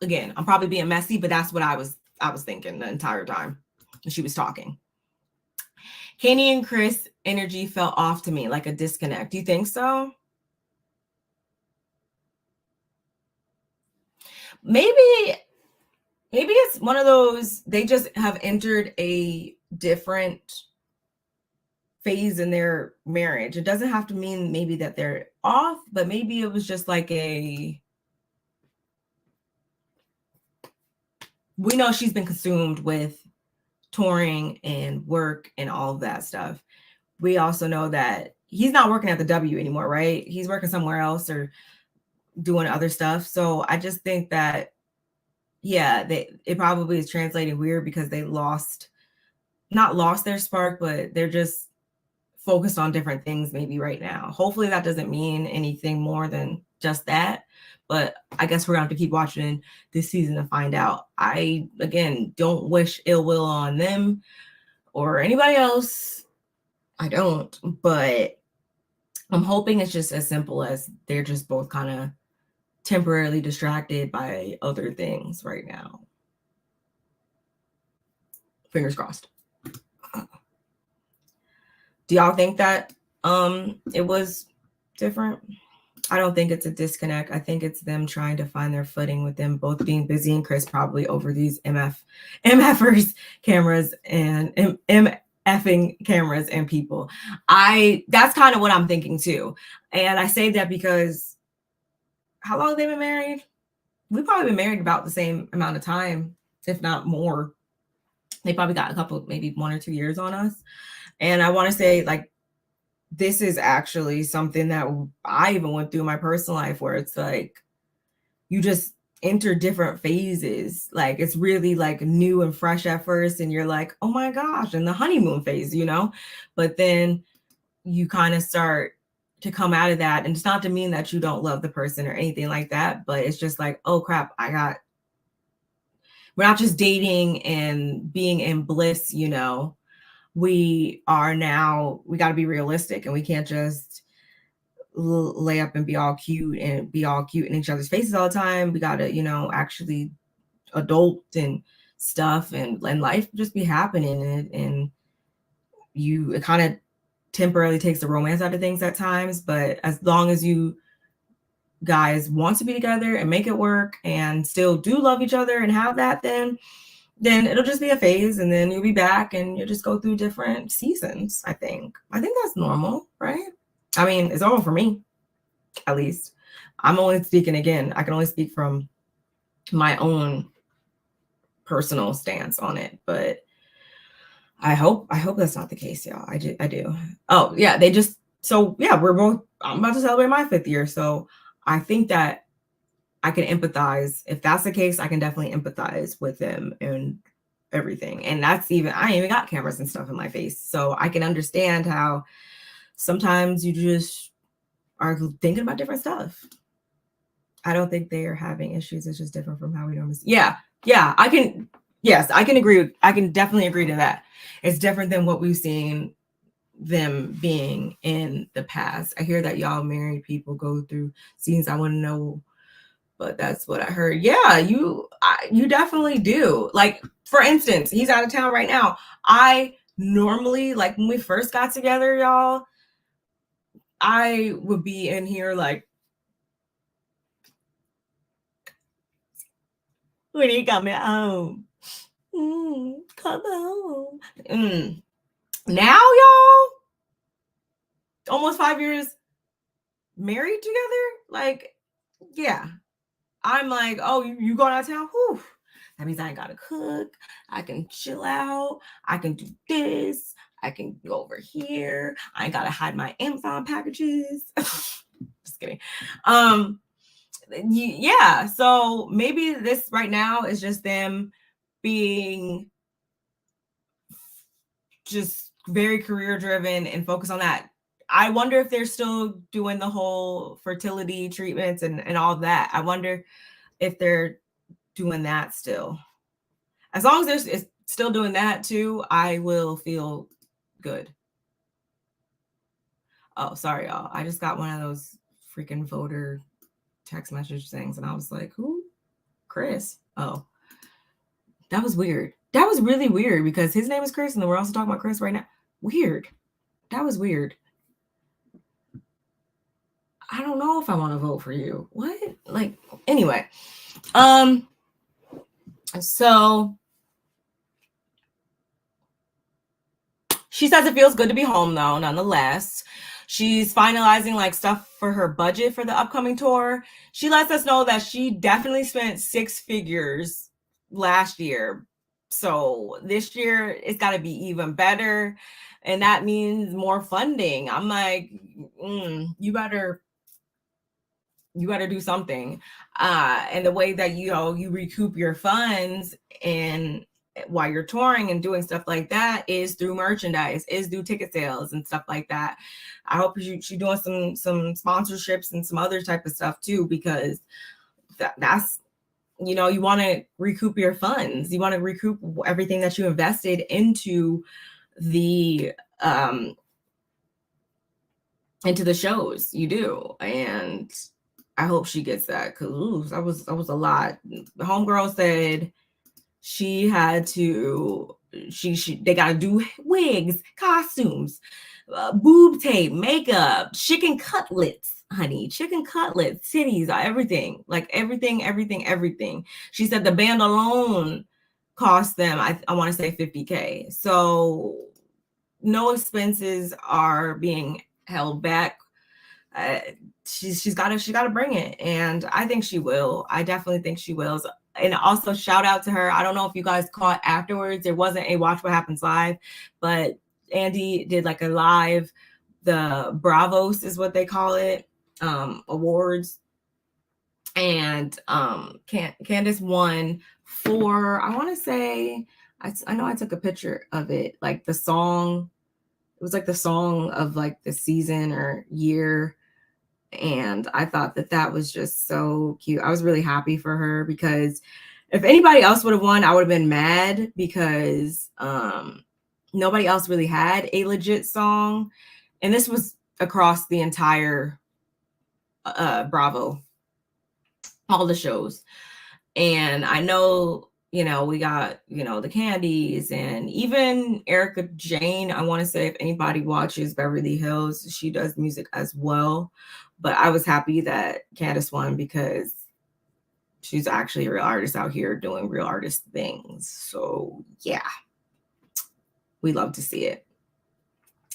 again, I'm probably being messy, but that's what I was thinking the entire time. She was talking. Kenny and Chris energy felt off to me, like a disconnect. Do you think so? Maybe it's one of those, they just have entered a different phase in their marriage. It doesn't have to mean maybe that they're off, but maybe it was just like we know she's been consumed with touring and work and all of that stuff. We also know that he's not working at the W anymore, right? He's working somewhere else or doing other stuff. So I just think that, yeah, it probably is translating weird because they not lost their spark, but they're just focused on different things maybe right now. Hopefully that doesn't mean anything more than just that. But I guess we're going to have to keep watching this season to find out. I, again, don't wish ill will on them or anybody else. I don't. But I'm hoping it's just as simple as they're just both kind of temporarily distracted by other things right now. Fingers crossed. Do y'all think that it was different? I don't think it's a disconnect. I think it's them trying to find their footing with them both being busy and Chris probably over these MFers cameras and MFing cameras and people. That's kind of what I'm thinking too. And I say that because how long have they been married? We've probably been married about the same amount of time, if not more. They probably got a couple, maybe 1 or 2 years on us. And I want to say, like, this is actually something that I even went through in my personal life where it's like you just enter different phases. Like it's really like new and fresh at first. And you're like, oh my gosh, in the honeymoon phase, you know, but then you kind of start to come out of that. And it's not to mean that you don't love the person or anything like that, but it's just like, oh crap, we're not just dating and being in bliss, you know. We got to be realistic and we can't just lay up and be all cute in each other's faces all the time. We got to, you know, actually adult and stuff and life just be happening. And it kind of temporarily takes the romance out of things at times. But as long as you guys want to be together and make it work and still do love each other and have that, then it'll just be a phase and then you'll be back and you'll just go through different seasons. I think that's normal, right? I mean, it's normal for me, at least. I'm only speaking again. I can only speak from my own personal stance on it, but I hope that's not the case, y'all. I do. Oh yeah. I'm about to celebrate my 5th year. So I think that I can empathize. If that's the case, I can definitely empathize with them and everything. And I ain't even got cameras and stuff in my face. So I can understand how sometimes you just are thinking about different stuff. I don't think they are having issues. It's just different from how we normally see. Yeah. I can agree. I can definitely agree to that. It's different than what we've seen them being in the past. I hear that y'all married people go through scenes. I want to know, but that's what I heard. Yeah, you definitely do. Like, for instance, he's out of town right now. I normally, like, when we first got together, y'all, I would be in here like, when are you coming home? Come home. Now, y'all, almost 5 years married together, like, yeah. I'm like, oh, you going out of town? Whew. That means I ain't gotta cook. I can chill out. I can do this. I can go over here. I ain't gotta hide my Amazon packages. Just kidding. Yeah. So maybe this right now is just them being just very career driven and focus on that. I wonder if they're still doing the whole fertility treatments and all that. I wonder if they're doing that still. As long as they're still doing that too, I will feel good. Oh, sorry, y'all. I just got one of those freaking voter text message things and I was like, who? Chris. Oh, that was weird. That was really weird because his name is Chris, and then we're also talking about Chris right now. Weird. That was weird. I don't know if I want to vote for you. What? Like, anyway. So she says it feels good to be home though, nonetheless. She's finalizing like stuff for her budget for the upcoming tour. She lets us know that she definitely spent 6 figures last year. So this year it's got to be even better. And that means more funding. I'm like, you better do something. And the way that you recoup your funds and while you're touring and doing stuff like that is through merchandise, is through ticket sales and stuff like that. I hope she's doing some sponsorships and some other type of stuff too, because that's you want to recoup your funds. You want to recoup everything that you invested into the shows. You do. And I hope she gets that, because that was a lot. The homegirl said she had to, they got to do wigs, costumes, boob tape, makeup, chicken cutlets, honey, chicken cutlets, titties, everything, like everything. She said the band alone cost them, I want to say $50K. So no expenses are being held back. She's got to bring it, and I think she will. I definitely think she will. And also shout out to her. I don't know if you guys caught afterwards. There wasn't a Watch What Happens live, but Andy did like a live, the Bravos is what they call it, awards. And Candiace won for, I want to say, I know I took a picture of it, like the song. It was like the song of like the season or year. And I thought that was just so cute. I was really happy for her, because if anybody else would have won, I would have been mad, because nobody else really had a legit song. And this was across the entire Bravo, all the shows. And I know, we got, the Candies, and even Erica Jane. I want to say, if anybody watches Beverly Hills, she does music as well. But I was happy that Candiace won, because she's actually a real artist out here doing real artist things. So yeah, we love to see it.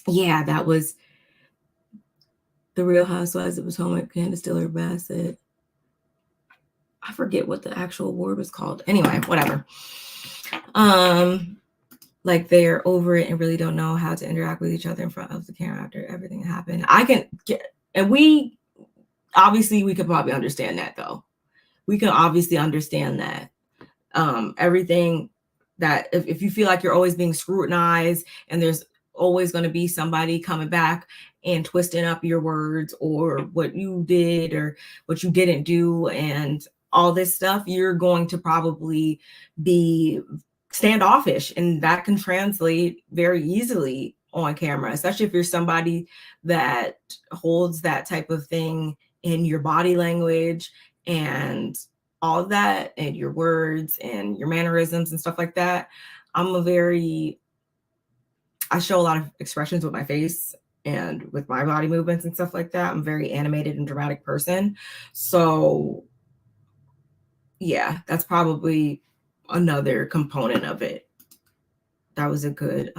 Yeah, that was the Real Housewives of Potomac, Candiace, Dillard-Bassett. I forget what the actual award was called. Anyway, whatever. Like, they're over it and really don't know how to interact with each other in front of the camera after everything happened. And we could probably understand that, though. We can obviously understand that. Everything that, if you feel like you're always being scrutinized and there's always going to be somebody coming back and twisting up your words or what you did or what you didn't do and all this stuff, you're going to probably be standoffish, and that can translate very easily on camera, especially if you're somebody that holds that type of thing in your body language and all of that, and your words and your mannerisms and stuff like that. I show a lot of expressions with my face and with my body movements and stuff like that. I'm a very animated and dramatic person. So yeah, that's probably another component of it. That was a good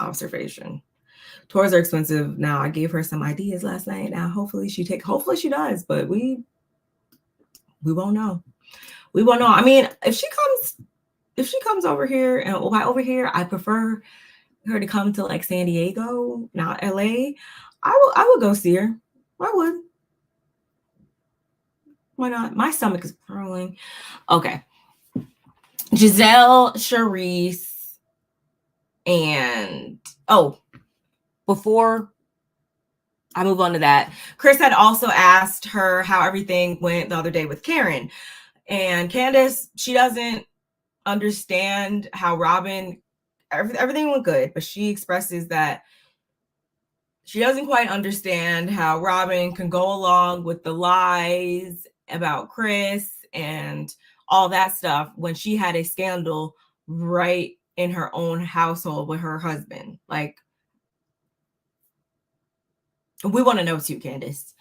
observation. Tours are expensive now. I gave her some ideas last night. Now hopefully she does, but we won't know. We won't know. I mean, if she comes over here, and by over here, I prefer her to come to like San Diego, not LA. I would go see her. I would. Why not? My stomach is growling. Okay. Giselle, Charisse, and before I move on to that, Chris had also asked her how everything went the other day with Karen. And Candiace, she doesn't understand how Robyn, everything went good, but she expresses that she doesn't quite understand how Robyn can go along with the lies about Chris and all that stuff when she had a scandal right in her own household with her husband. Like, we want to know too, Candiace.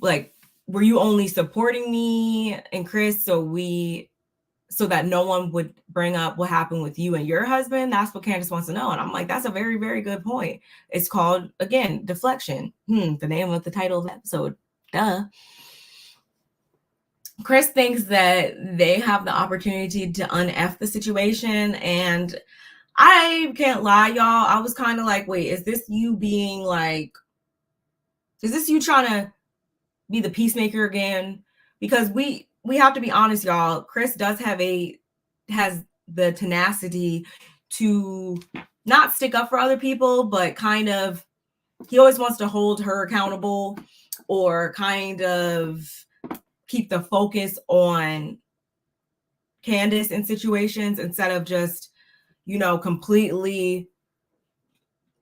Like, were you only supporting me and Chris so that no one would bring up what happened with you and your husband? That's what Candiace wants to know. And I'm like, that's a very, very good point. It's called, again, deflection. The name of the title of the episode. Duh. Chris thinks that they have the opportunity to un-F the situation. And I can't lie, y'all. I was kind of like, wait, is this you trying to be the peacemaker again? Because we have to be honest, y'all. Chris has the tenacity to not stick up for other people, but kind of, he always wants to hold her accountable or kind of keep the focus on Candiace in situations instead of just, completely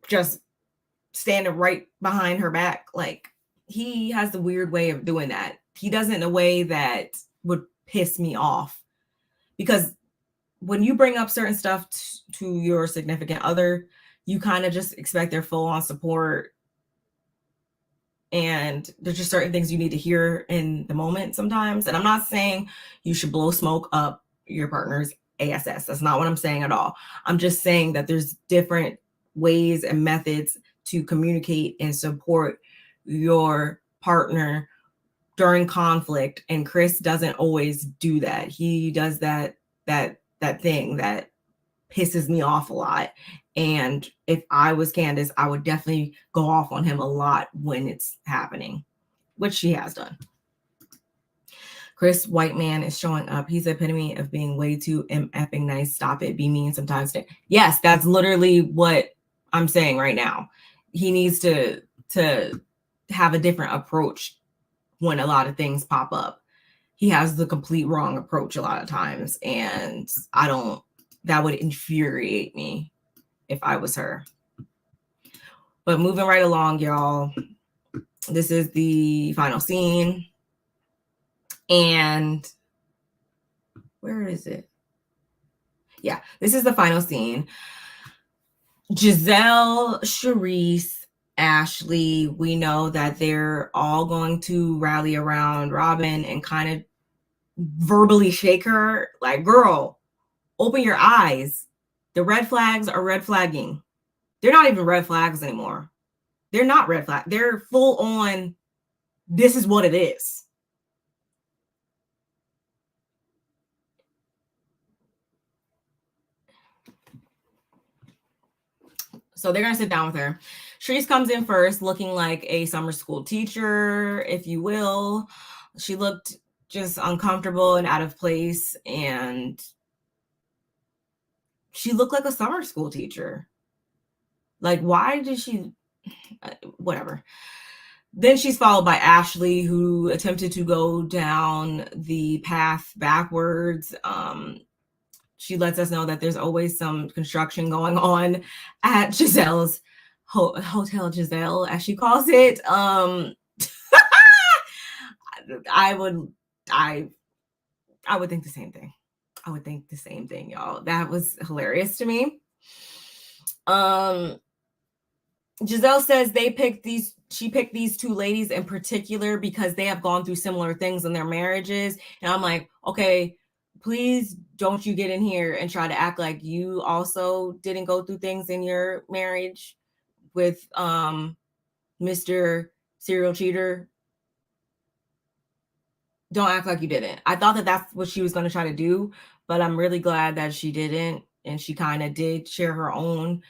just standing right behind her back. Like, he has the weird way of doing that. He does it in a way that would piss me off, because when you bring up certain stuff to your significant other, you kind of just expect their full on support. And there's just certain things you need to hear in the moment sometimes. And I'm not saying you should blow smoke up your partner's ass. That's not what I'm saying at all. I'm just saying that there's different ways and methods to communicate and support your partner during conflict. And Chris doesn't always do that. He does that thing that pisses me off a lot. And if I was Candiace, I would definitely go off on him a lot when it's happening, which she has done. Chris, white man, is showing up. He's the epitome of being way too effing nice. Stop it. Be mean sometimes. Yes, that's literally what I'm saying right now. He needs to have a different approach when a lot of things pop up. He has the complete wrong approach a lot of times. And that would infuriate me if I was her. But moving right along, y'all. This is the final scene. And where is it? Yeah, this is the final scene. Giselle, Charisse, Ashley, we know that they're all going to rally around Robyn and kind of verbally shake her. Like, girl, open your eyes. The red flags are red flagging. They're not even red flags anymore. They're not red flags. They're full on, this is what it is. So they're going to sit down with her. Charisse comes in first, looking like a summer school teacher, if you will. She looked just uncomfortable and out of place. And she looked like a summer school teacher. Like, why did she? Whatever. Then she's followed by Ashley, who attempted to go down the path backwards. She lets us know that there's always some construction going on at Giselle's Hotel Giselle, as she calls it. I would think the same thing. I would think the same thing, y'all. That was hilarious to me. Giselle says she picked these two ladies in particular because they have gone through similar things in their marriages. And I'm like, okay, please don't you get in here and try to act like you also didn't go through things in your marriage with Mr. Serial Cheater. Don't act like you didn't. I thought that that's what she was going to try to do, but I'm really glad that she didn't. And she kind of did share her own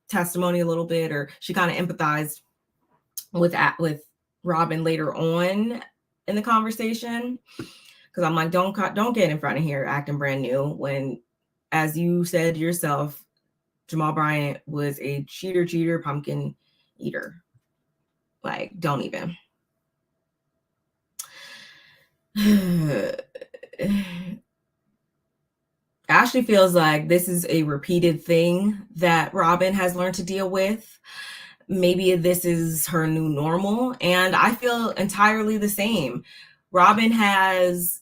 testimony a little bit, or she kind of empathized with Robyn later on in the conversation. Because I'm like, don't get in front of here acting brand new when, as you said yourself, Jamal Bryant was a cheater, pumpkin eater. Like, don't even. Ashley feels like this is a repeated thing that Robyn has learned to deal with. Maybe this is her new normal. And I feel entirely the same. Robyn has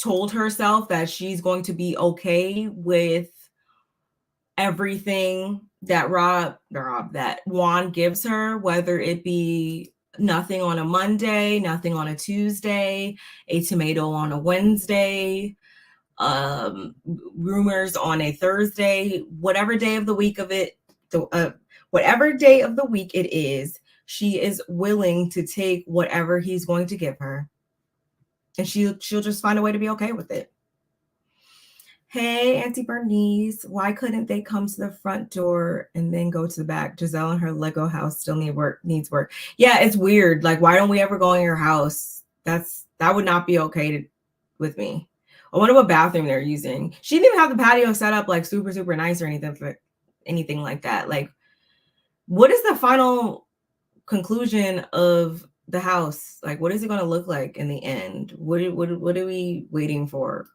told herself that she's going to be okay with everything that that Juan gives her, whether it be nothing on a Monday, nothing on a Tuesday, a tomato on a Wednesday, rumors on a Thursday, whatever day of the week whatever day of the week it is, she is willing to take whatever he's going to give her. And she'll just find a way to be okay with it. Hey, Auntie Bernice, why couldn't they come to the front door and then go to the back? Giselle and her Lego house still needs work. Yeah, it's weird. Like, why don't we ever go in your house? That would not be okay with me. I wonder what bathroom they're using. She didn't even have the patio set up like super, super nice or anything like that. Like, what is the final conclusion of the house? Like, what is it going to look like in the end? What are we waiting for?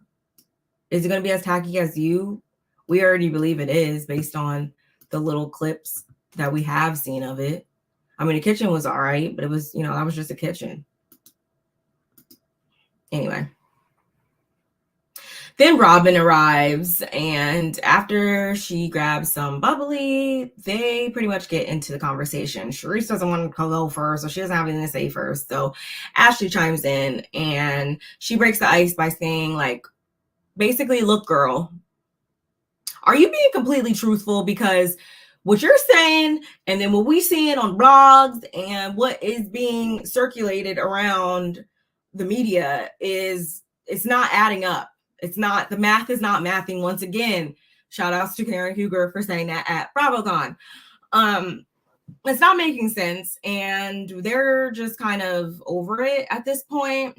Is it going to be as tacky as you? We already believe it is based on the little clips that we have seen of it. I mean, the kitchen was all right, but it was, that was just a kitchen. Anyway. Then Robyn arrives, and after she grabs some bubbly, they pretty much get into the conversation. Charisse doesn't want to go first, so she doesn't have anything to say first. So Ashley chimes in, and she breaks the ice by saying, like, basically, look, girl, are you being completely truthful? Because what you're saying, and then what we see it on blogs and what is being circulated around the media it's not adding up. It's not, the math is not mathing. Once again, shout outs to Karen Huger for saying that at BravoCon. It's not making sense, and they're just kind of over it at this point.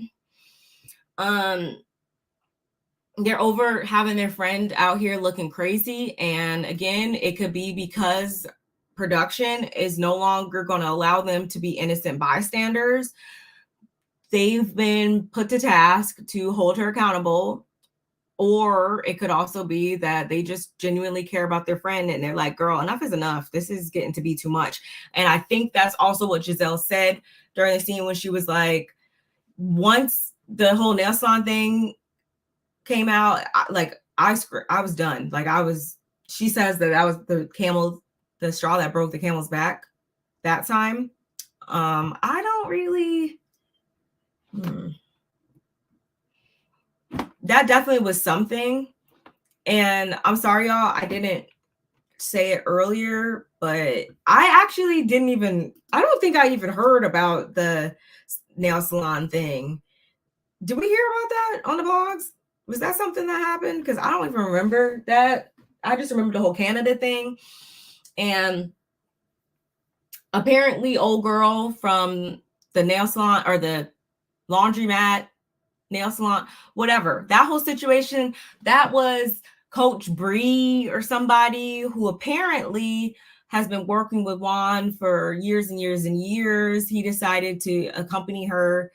They're over having their friend out here looking crazy. And again, it could be because production is no longer going to allow them to be innocent bystanders. They've been put to task to hold her accountable. Or it could also be that they just genuinely care about their friend and they're like, girl, enough is enough. This is getting to be too much. And I think that's also what Giselle said during the scene when she was like, once the whole nail salon thing came out, I was done. She says that was the straw that broke the camel's back that time. I don't really, that definitely was something. And I'm sorry, y'all, I didn't say it earlier, but I actually I don't think I even heard about the nail salon thing. Did we hear about that on the blogs? Was that something that happened? Because I don't even remember that. I just remember the whole Canada thing. And apparently old girl from the nail salon or the laundromat, nail salon, whatever, that whole situation, that was Coach Bree or somebody who apparently has been working with Juan for years and years and years. He decided to accompany her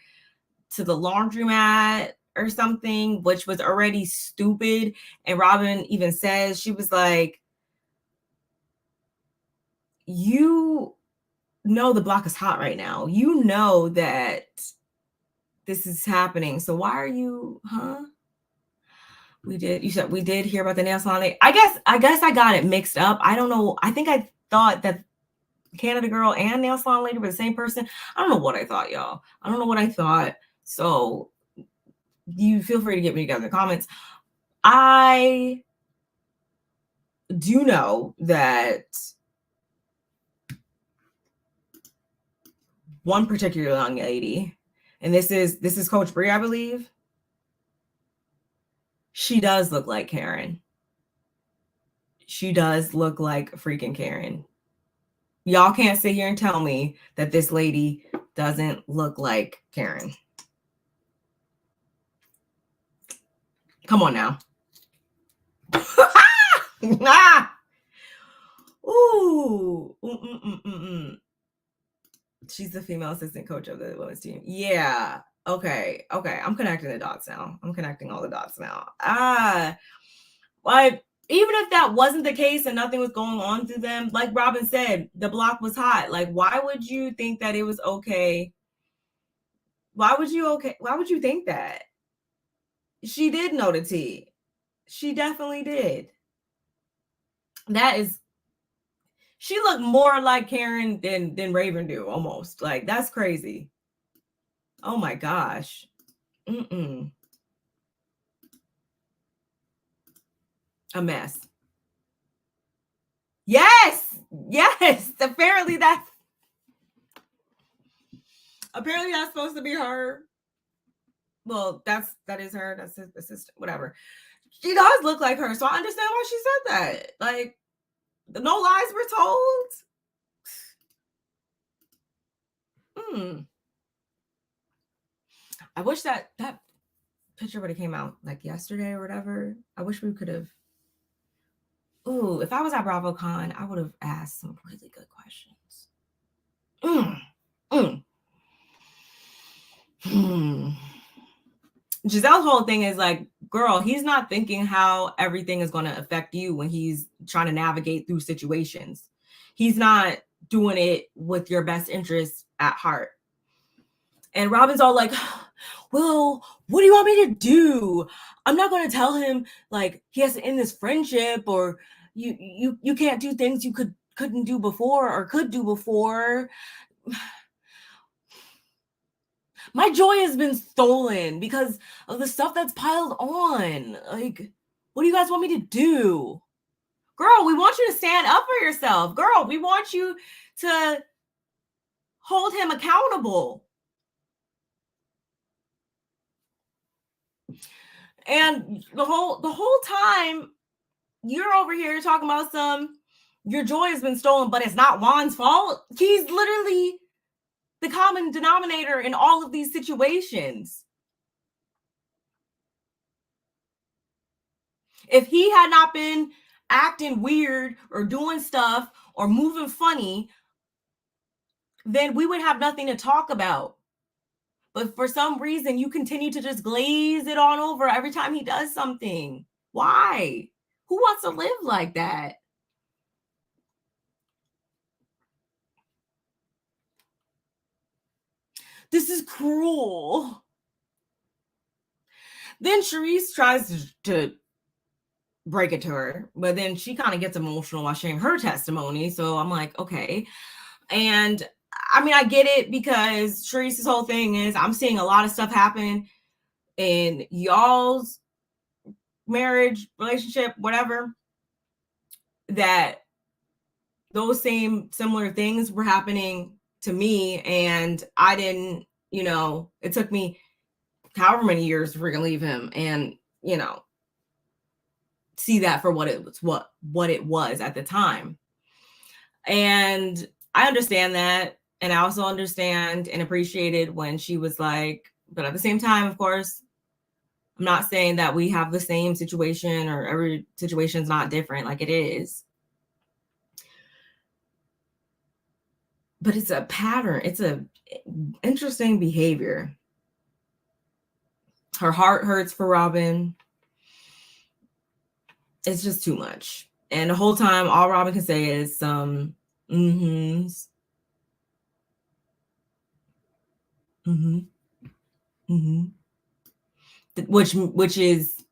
to the laundromat or something, which was already stupid. And Robyn even says, she was like, you know the block is hot right now. You know that this is happening. So why are you, You said we did hear about the nail salon. I guess I got it mixed up. I don't know. I think I thought that Canada girl and nail salon lady were the same person. I don't know what I thought, y'all. I don't know what I thought. So you feel free to get me together in the comments. I do know that one particular young lady, and this is Coach Bree, I believe. She does look like Karen. She does look like freaking Karen. Y'all can't sit here and tell me that this lady doesn't look like Karen. Come on now. Ooh. She's the female assistant coach of the women's team. Yeah. Okay. I'm connecting the dots now. I'm connecting all the dots now. But even if that wasn't the case and nothing was going on through them, like Robyn said, the block was hot. Like, why would you think that it was okay? Why would you think that? She did know the tea. She definitely did. She looked more like Karen than Raven do, almost. Like, that's crazy. Oh my gosh. A mess. Yes. Apparently that's supposed to be her. Well, that is her. That's his assistant. Whatever. She does look like her, so I understand why she said that. Like, no lies were told. I wish that picture would have came out like yesterday or whatever. I wish we could have. Ooh, if I was at BravoCon, I would have asked some really good questions. Giselle's whole thing is like, girl, he's not thinking how everything is going to affect you when he's trying to navigate through situations. He's not doing it with your best interests at heart. And Robyn's all like, well, what do you want me to do? I'm not going to tell him like he has to end this friendship, or you can't do things you couldn't do before or could do before. My joy has been stolen because of the stuff that's piled on. Like, what do you guys want me to do? Girl, we want you to stand up for yourself. Girl, we want you to hold him accountable. And the whole time you're over here talking about your joy has been stolen, but it's not Juan's fault. He's literally the common denominator in all of these situations. If he had not been acting weird or doing stuff or moving funny, then we would have nothing to talk about. But for some reason, you continue to just glaze it on over every time he does something. Why? Who wants to live like that? This is cruel. Then Charisse tries to break it to her, but then she kind of gets emotional while sharing her testimony. So I'm like, okay. And I mean, I get it, because Charisse's whole thing is, I'm seeing a lot of stuff happen in y'all's marriage, relationship, whatever, that those same similar things were happening to me, and I didn't, it took me however many years to freaking leave him, and see that for what it was at the time. And I understand that, and I also understand and appreciated when she was like, but at the same time, of course, I'm not saying that we have the same situation or every situation's not different, like it is. But it's a pattern. It's a interesting behavior. Her heart hurts for Robyn. It's just too much. And the whole time, all Robyn can say is some mm-hms. Which is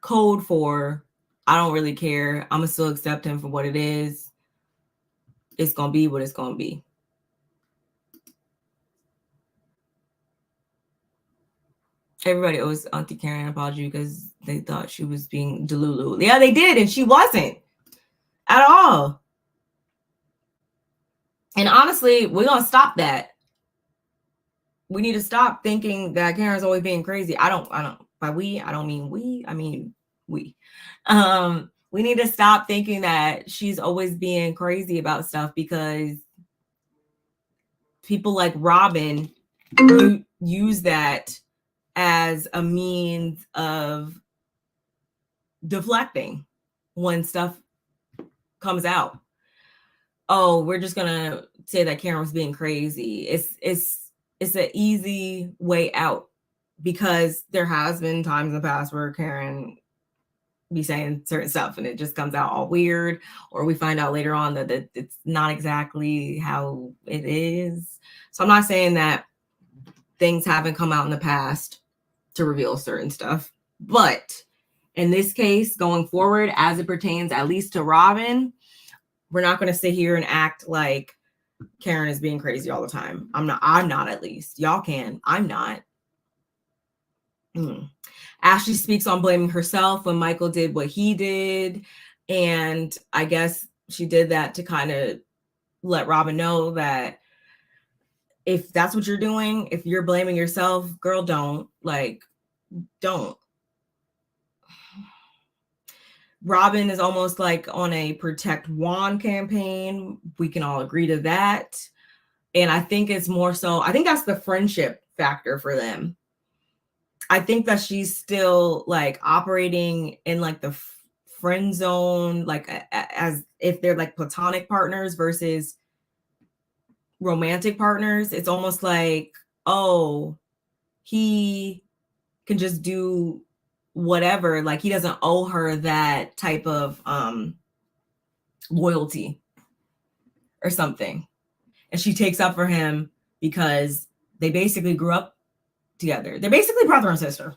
code for, I don't really care. I'm gonna still accept him for what it is. It's gonna be what it's gonna be. Everybody owes Auntie Karen an apology because they thought she was being delulu. Yeah, they did, and she wasn't at all. And honestly, we're gonna stop that. We need to stop thinking that Karen's always being crazy. I don't by we, I don't mean we, I mean we. We need to stop thinking that she's always being crazy about stuff, because people like Robyn use that as a means of deflecting when stuff comes out. Oh, we're just gonna say that Karen was being crazy. It's an easy way out, because there has been times in the past where Karen be saying certain stuff and it just comes out all weird, or we find out later on that it's not exactly how it is. So I'm not saying that things haven't come out in the past to reveal certain stuff. But in this case, going forward, as it pertains at least to Robyn, we're not going to sit here and act like Karen is being crazy all the time. I'm not at least. Y'all can. I'm not. Ashley speaks on blaming herself when Michael did what he did. And I guess she did that to kind of let Robyn know that if that's what you're doing, if you're blaming yourself, girl, don't. Robyn is almost like on a protect Juan campaign. We can all agree to that. And I think it's more so, I think that's the friendship factor for them. I think that she's still like operating in like the friend zone, like as if they're like platonic partners versus romantic partners. It's almost like, oh, he can just do whatever, like he doesn't owe her that type of loyalty or something, and she takes up for him because they basically grew up together. They're basically brother and sister.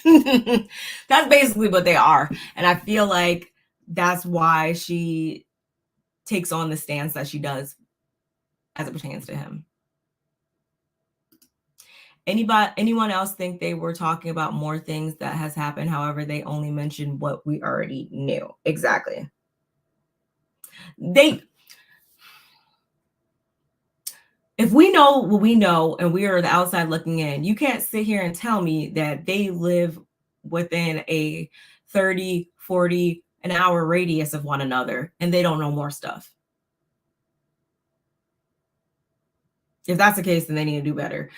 That's basically what they are, and I feel like that's why she takes on the stance that she does as it pertains to him. Anyone else think they were talking about more things that has happened? However, they only mentioned what we already knew. Exactly. If we know what we know and we are the outside looking in, you can't sit here and tell me that they live within a 30, 40 an hour radius of one another and they don't know more stuff. If that's the case, then they need to do better.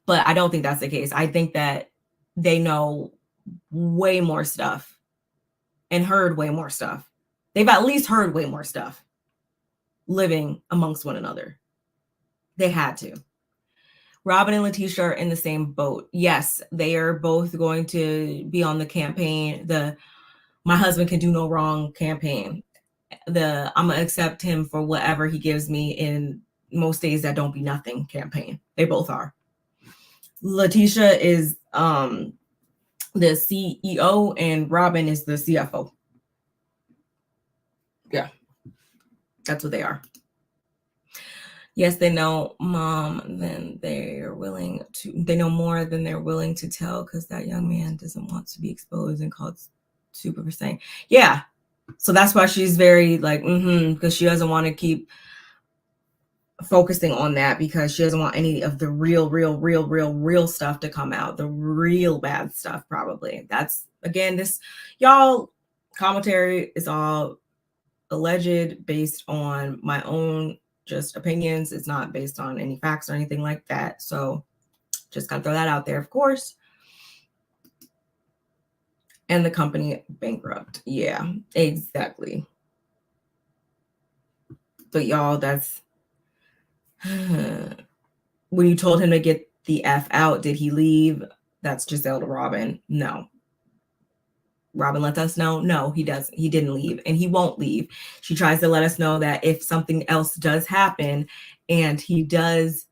But I don't think that's the case. I think that they know way more stuff and heard way more stuff. They've at least heard way more stuff living amongst one another. They had to. Robyn and Letitia are in the same boat. Yes, they are both going to be on the campaign, the my husband can do no wrong campaign. The I'm going to accept him for whatever he gives me in most days that don't be nothing campaign. They both are. Letitia is the CEO and Robyn is the CFO. Yeah, that's what they are. Yes, they know Mom, then they know more than they're willing to tell because that young man doesn't want to be exposed and called stupid for saying. Yeah, so that's why she's very like, because she doesn't want to keep focusing on that because she doesn't want any of the real stuff to come out, the real bad stuff probably. That's, again, this, y'all, commentary is all alleged based on my own just opinions. It's not based on any facts or anything like that. So just gotta throw that out there, of course. And the company bankrupt. Yeah, exactly. But y'all, that's when you told him to get the F out, did he leave? That's Giselle to Robyn. No. Robyn lets us know, no, he doesn't. He didn't leave and he won't leave. She tries to let us know that if something else does happen and he does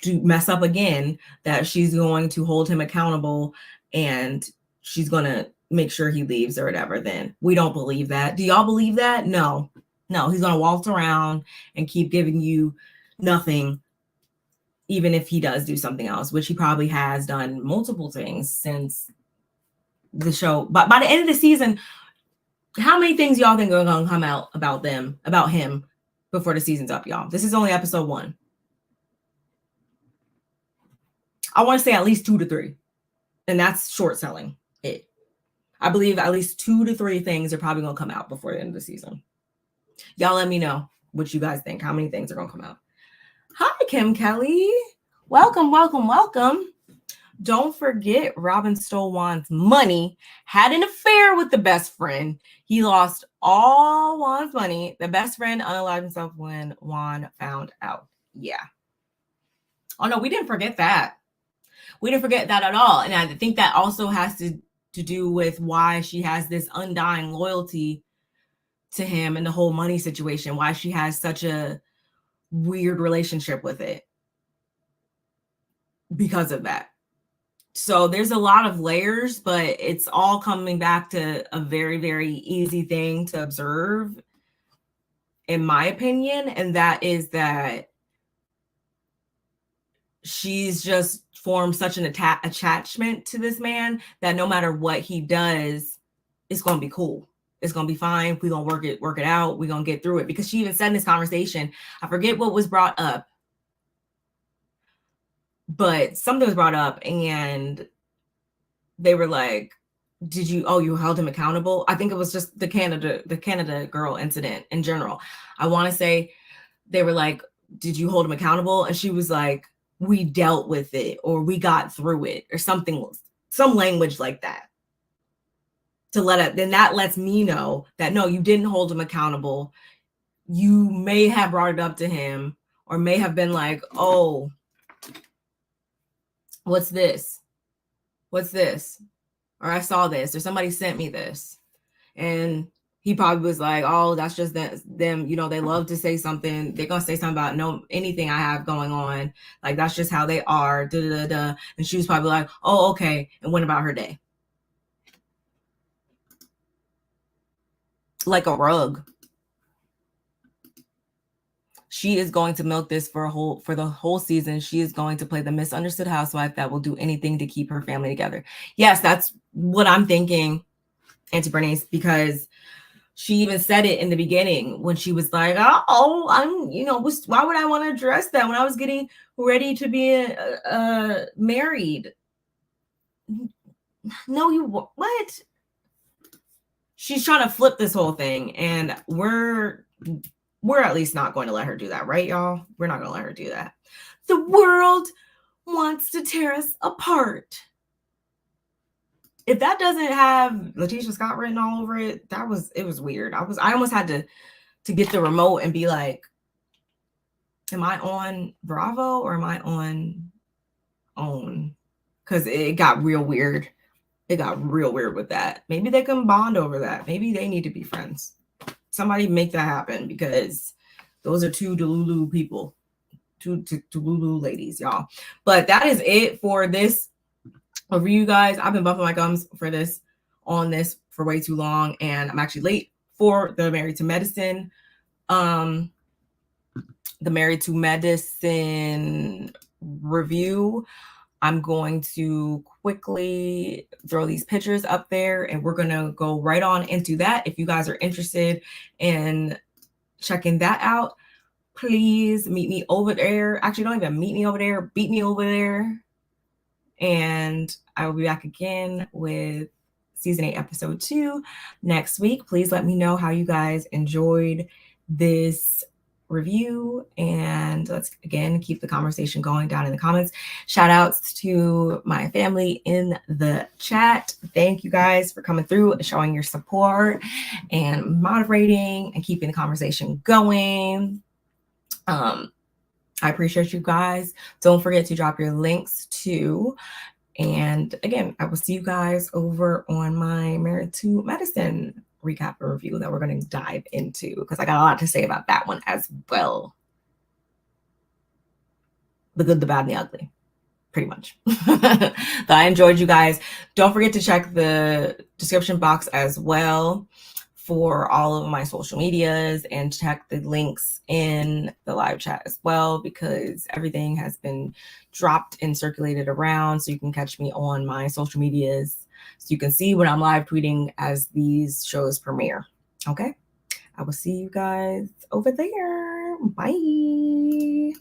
do mess up again, that she's going to hold him accountable and she's going to make sure he leaves or whatever. Then we don't believe that. Do y'all believe that? No, he's going to waltz around and keep giving you nothing, even if he does do something else, which he probably has done multiple things since the show. But by the end of the season, how many things y'all think are going to come out about him before the season's up, y'all? This is only episode 1. I want to say at least 2 to 3, and that's short selling it. I believe at least 2 to 3 things are probably going to come out before the end of the season. Y'all let me know what you guys think. How many things are going to come out? Hi, Kim Kelly. Welcome. Don't forget, Robyn stole Juan's money, had an affair with the best friend. He lost all Juan's money. The best friend unalived himself when Juan found out. Yeah. Oh, no, we didn't forget that. We didn't forget that at all. And I think that also has to do with why she has this undying loyalty to him and the whole money situation, why she has such a weird relationship with it. Because of that. So there's a lot of layers, but it's all coming back to a very, very easy thing to observe, in my opinion, and that is that she's just formed such an attachment to this man that no matter what he does, it's going to be cool. It's going to be fine. We're going to work it out. We're going to get through it. Because she even said in this conversation, I forget what was brought up, but something was brought up and they were like, you held him accountable? I think it was just the Canada girl incident in general. I want to say they were like, did you hold him accountable? And she was like, we dealt with it, or we got through it, or something, some language like that. Then that lets me know that no, you didn't hold him accountable. You may have brought it up to him, or may have been like, oh, what's this? What's this? Or I saw this, or somebody sent me this. And he probably was like, oh, that's just them. You know, they love to say something. They're going to say something about anything I have going on. Like, that's just how they are. Da, da, da, da. And she was probably like, oh, okay. And went about her day. Like a rug. She is going to milk this for the whole season. She is going to play the misunderstood housewife that will do anything to keep her family together. Yes, that's what I'm thinking, Auntie Bernice, because she even said it in the beginning when she was like, oh, why would I want to address that when I was getting ready to be married? No, what? She's trying to flip this whole thing, and we're at least not going to let her do that, right, y'all? We're not going to let her do that. The world wants to tear us apart. If that doesn't have Letitia Scott written all over it, it was weird. I almost had to get the remote and be like, am I on Bravo or am I on OWN? Because it got real weird. It got real weird with that. Maybe they can bond over that. Maybe they need to be friends. Somebody make that happen, because those are two Delulu people, two Delulu ladies, y'all. But that is it for this review, guys. I've been bumping my gums for this for way too long, and I'm actually late for the Married to Medicine review. I'm going to quickly throw these pictures up there, and we're going to go right on into that. If you guys are interested in checking that out, please meet me over there. Actually, don't even meet me over there. Beat me over there. And I will be back again with season 8, episode 2 next week. Please let me know how you guys enjoyed this review, and let's again keep the conversation going down in the comments. Shout outs to my family in the chat. Thank you guys for coming through and showing your support and moderating and keeping the conversation going. I appreciate you guys. Don't forget to drop your links too. And again, I will see you guys over on my Married to Medicine recap or review that we're going to dive into, because I got a lot to say about that one as well. The good, the bad, and the ugly, pretty much. But I enjoyed you guys. Don't forget to check the description box as well for all of my social medias, and check the links in the live chat as well, because everything has been dropped and circulated around, so you can catch me on my social medias, so you can see when I'm live tweeting as these shows premiere. Okay, I will see you guys over there. Bye.